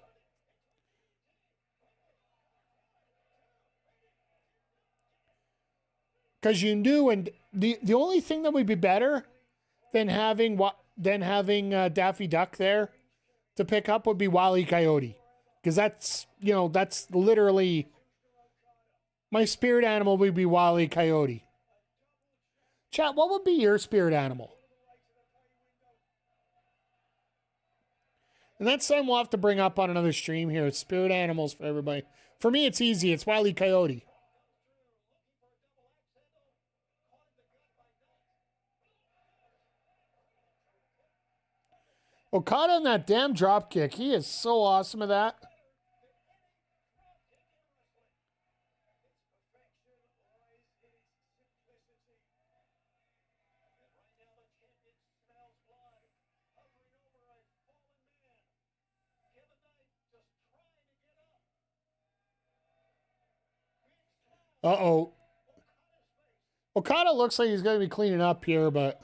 Because you knew, and the only thing that would be better than having Daffy Duck there to pick up would be Wile E. Coyote, because that's literally my spirit animal would be Wile E. Coyote. Chat, what would be your spirit animal? And that's something we'll have to bring up on another stream here. It's spirit animals for everybody. For me, it's easy. It's Wile E. Coyote. Okada in that damn drop kick. He is so awesome at that. Uh-oh. Okada looks like he's going to be cleaning up here, but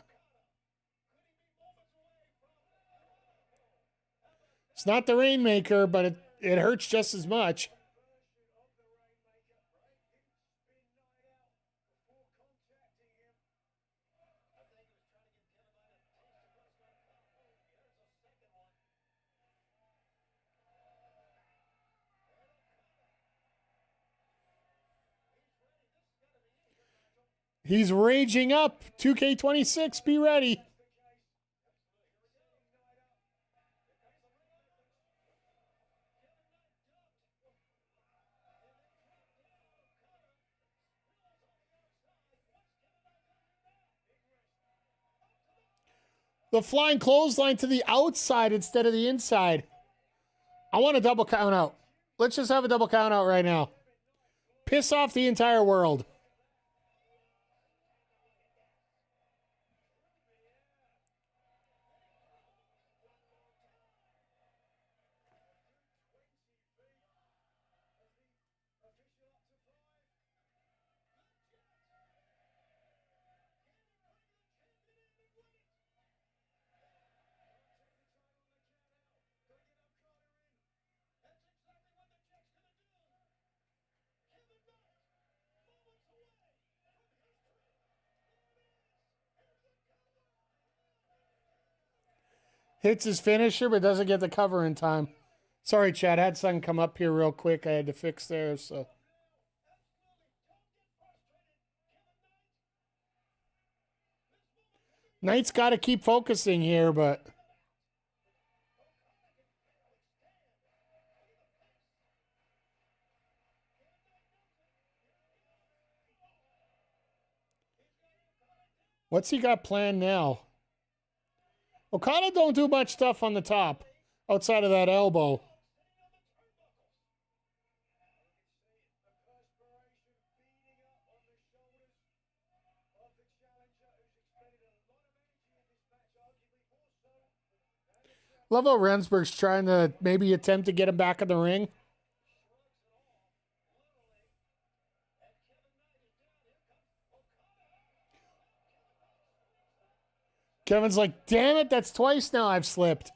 it's not the Rainmaker, but it hurts just as much. He's raging up. 2K26, be ready. The flying clothesline to the outside instead of the inside. I want a double count out. Let's just have a double count out right now. Piss off the entire world. Hits his finisher, but doesn't get the cover in time. Sorry, Chad. I had something come up here real quick. I had to fix there, so. Knight's got to keep focusing here, but. What's he got planned now? Okada don't do much stuff on the top outside of that elbow. Love how Rensburg's trying to maybe attempt to get him back in the ring. Kevin's like, damn it, that's twice now I've slipped.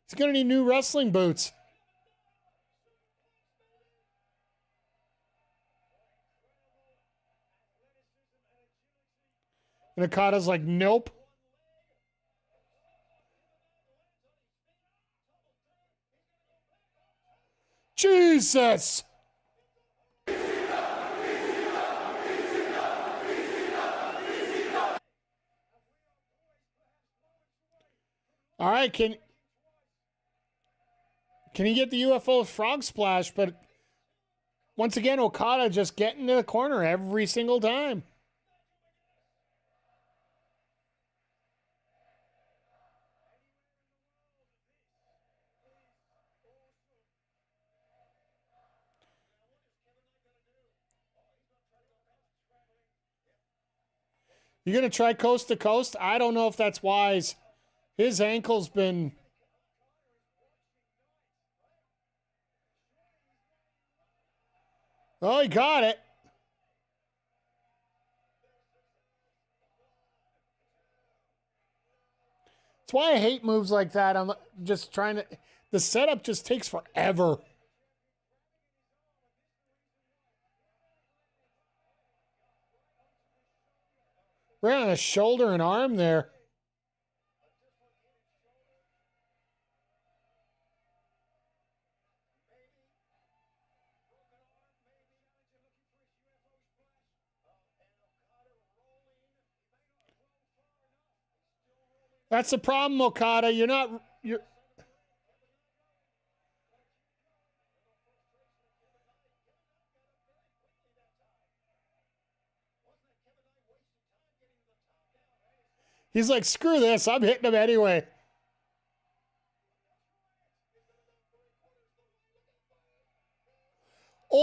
He's going to need new wrestling boots. And Okada's like, nope. Jesus! All right, can he get the UFO frog splash? But once again, Okada just getting to the corner every single time. You're going to try coast to coast? I don't know if that's wise. His ankle's been... Oh, he got it. That's why I hate moves like that. I'm just trying to... The setup just takes forever. Right on the shoulder and arm there. That's the problem, Okada. You're... He's like, screw this. I'm hitting him anyway.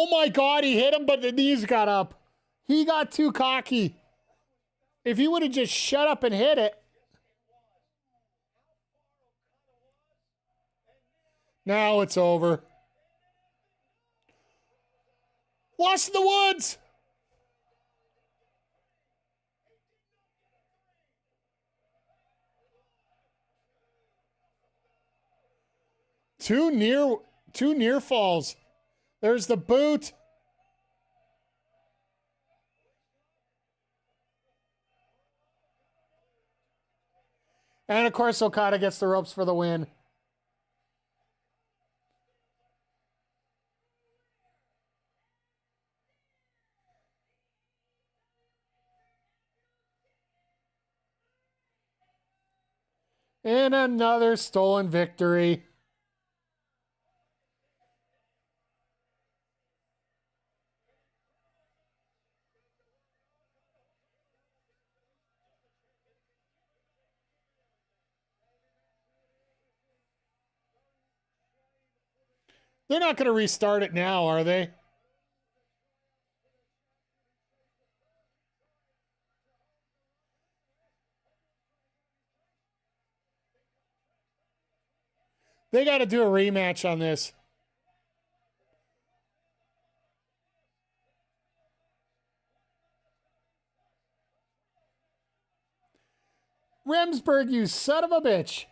Oh my God, he hit him, but the knees got up. He got too cocky. If he would have just shut up and hit it. Now it's over. Lost in the woods. Two near falls. There's the boot. And of course, Okada gets the ropes for the win. And another stolen victory. They're not going to restart it now, are they? They got to do a rematch on this. Remsburg, you son of a bitch.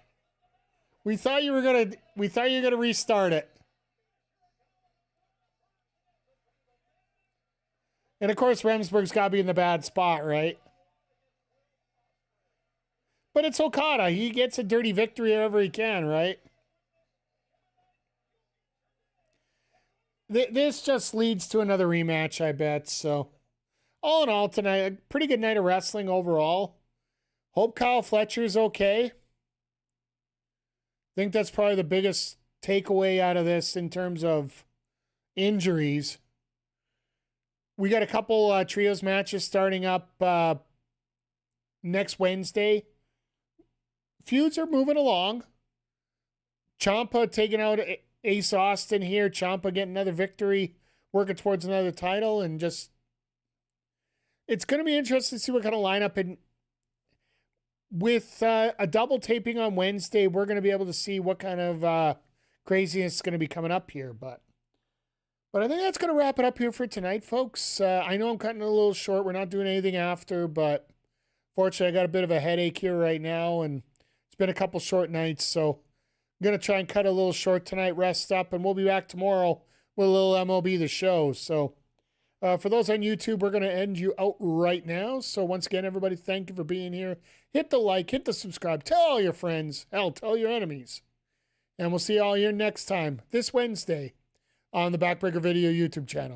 We thought you were gonna restart it. And of course, Remsburg's got to be in the bad spot, right? But it's Okada. He gets a dirty victory however he can, right? This just leads to another rematch, I bet. So, all in all, tonight, a pretty good night of wrestling overall. Hope Kyle Fletcher's okay. I think that's probably the biggest takeaway out of this in terms of injuries. We got a couple trios matches starting up next Wednesday. Feuds are moving along. Ciampa taking out Ace Austin here. Ciampa getting another victory, working towards another title, and just it's going to be interesting to see what kind of lineup. And with a double taping on Wednesday, we're going to be able to see what kind of craziness is going to be coming up here. But I think that's going to wrap it up here for tonight, folks. I know I'm cutting a little short. We're not doing anything after, but fortunately, I got a bit of a headache here right now, and it's been a couple short nights, so I'm going to try and cut a little short tonight, rest up, and we'll be back tomorrow with a little MLB The Show. So for those on YouTube, we're going to end you out right now. So once again, everybody, thank you for being here. Hit the like, hit the subscribe, tell all your friends, hell, tell your enemies. And we'll see you all here next time, this Wednesday, on the Backbreaker Video YouTube channel.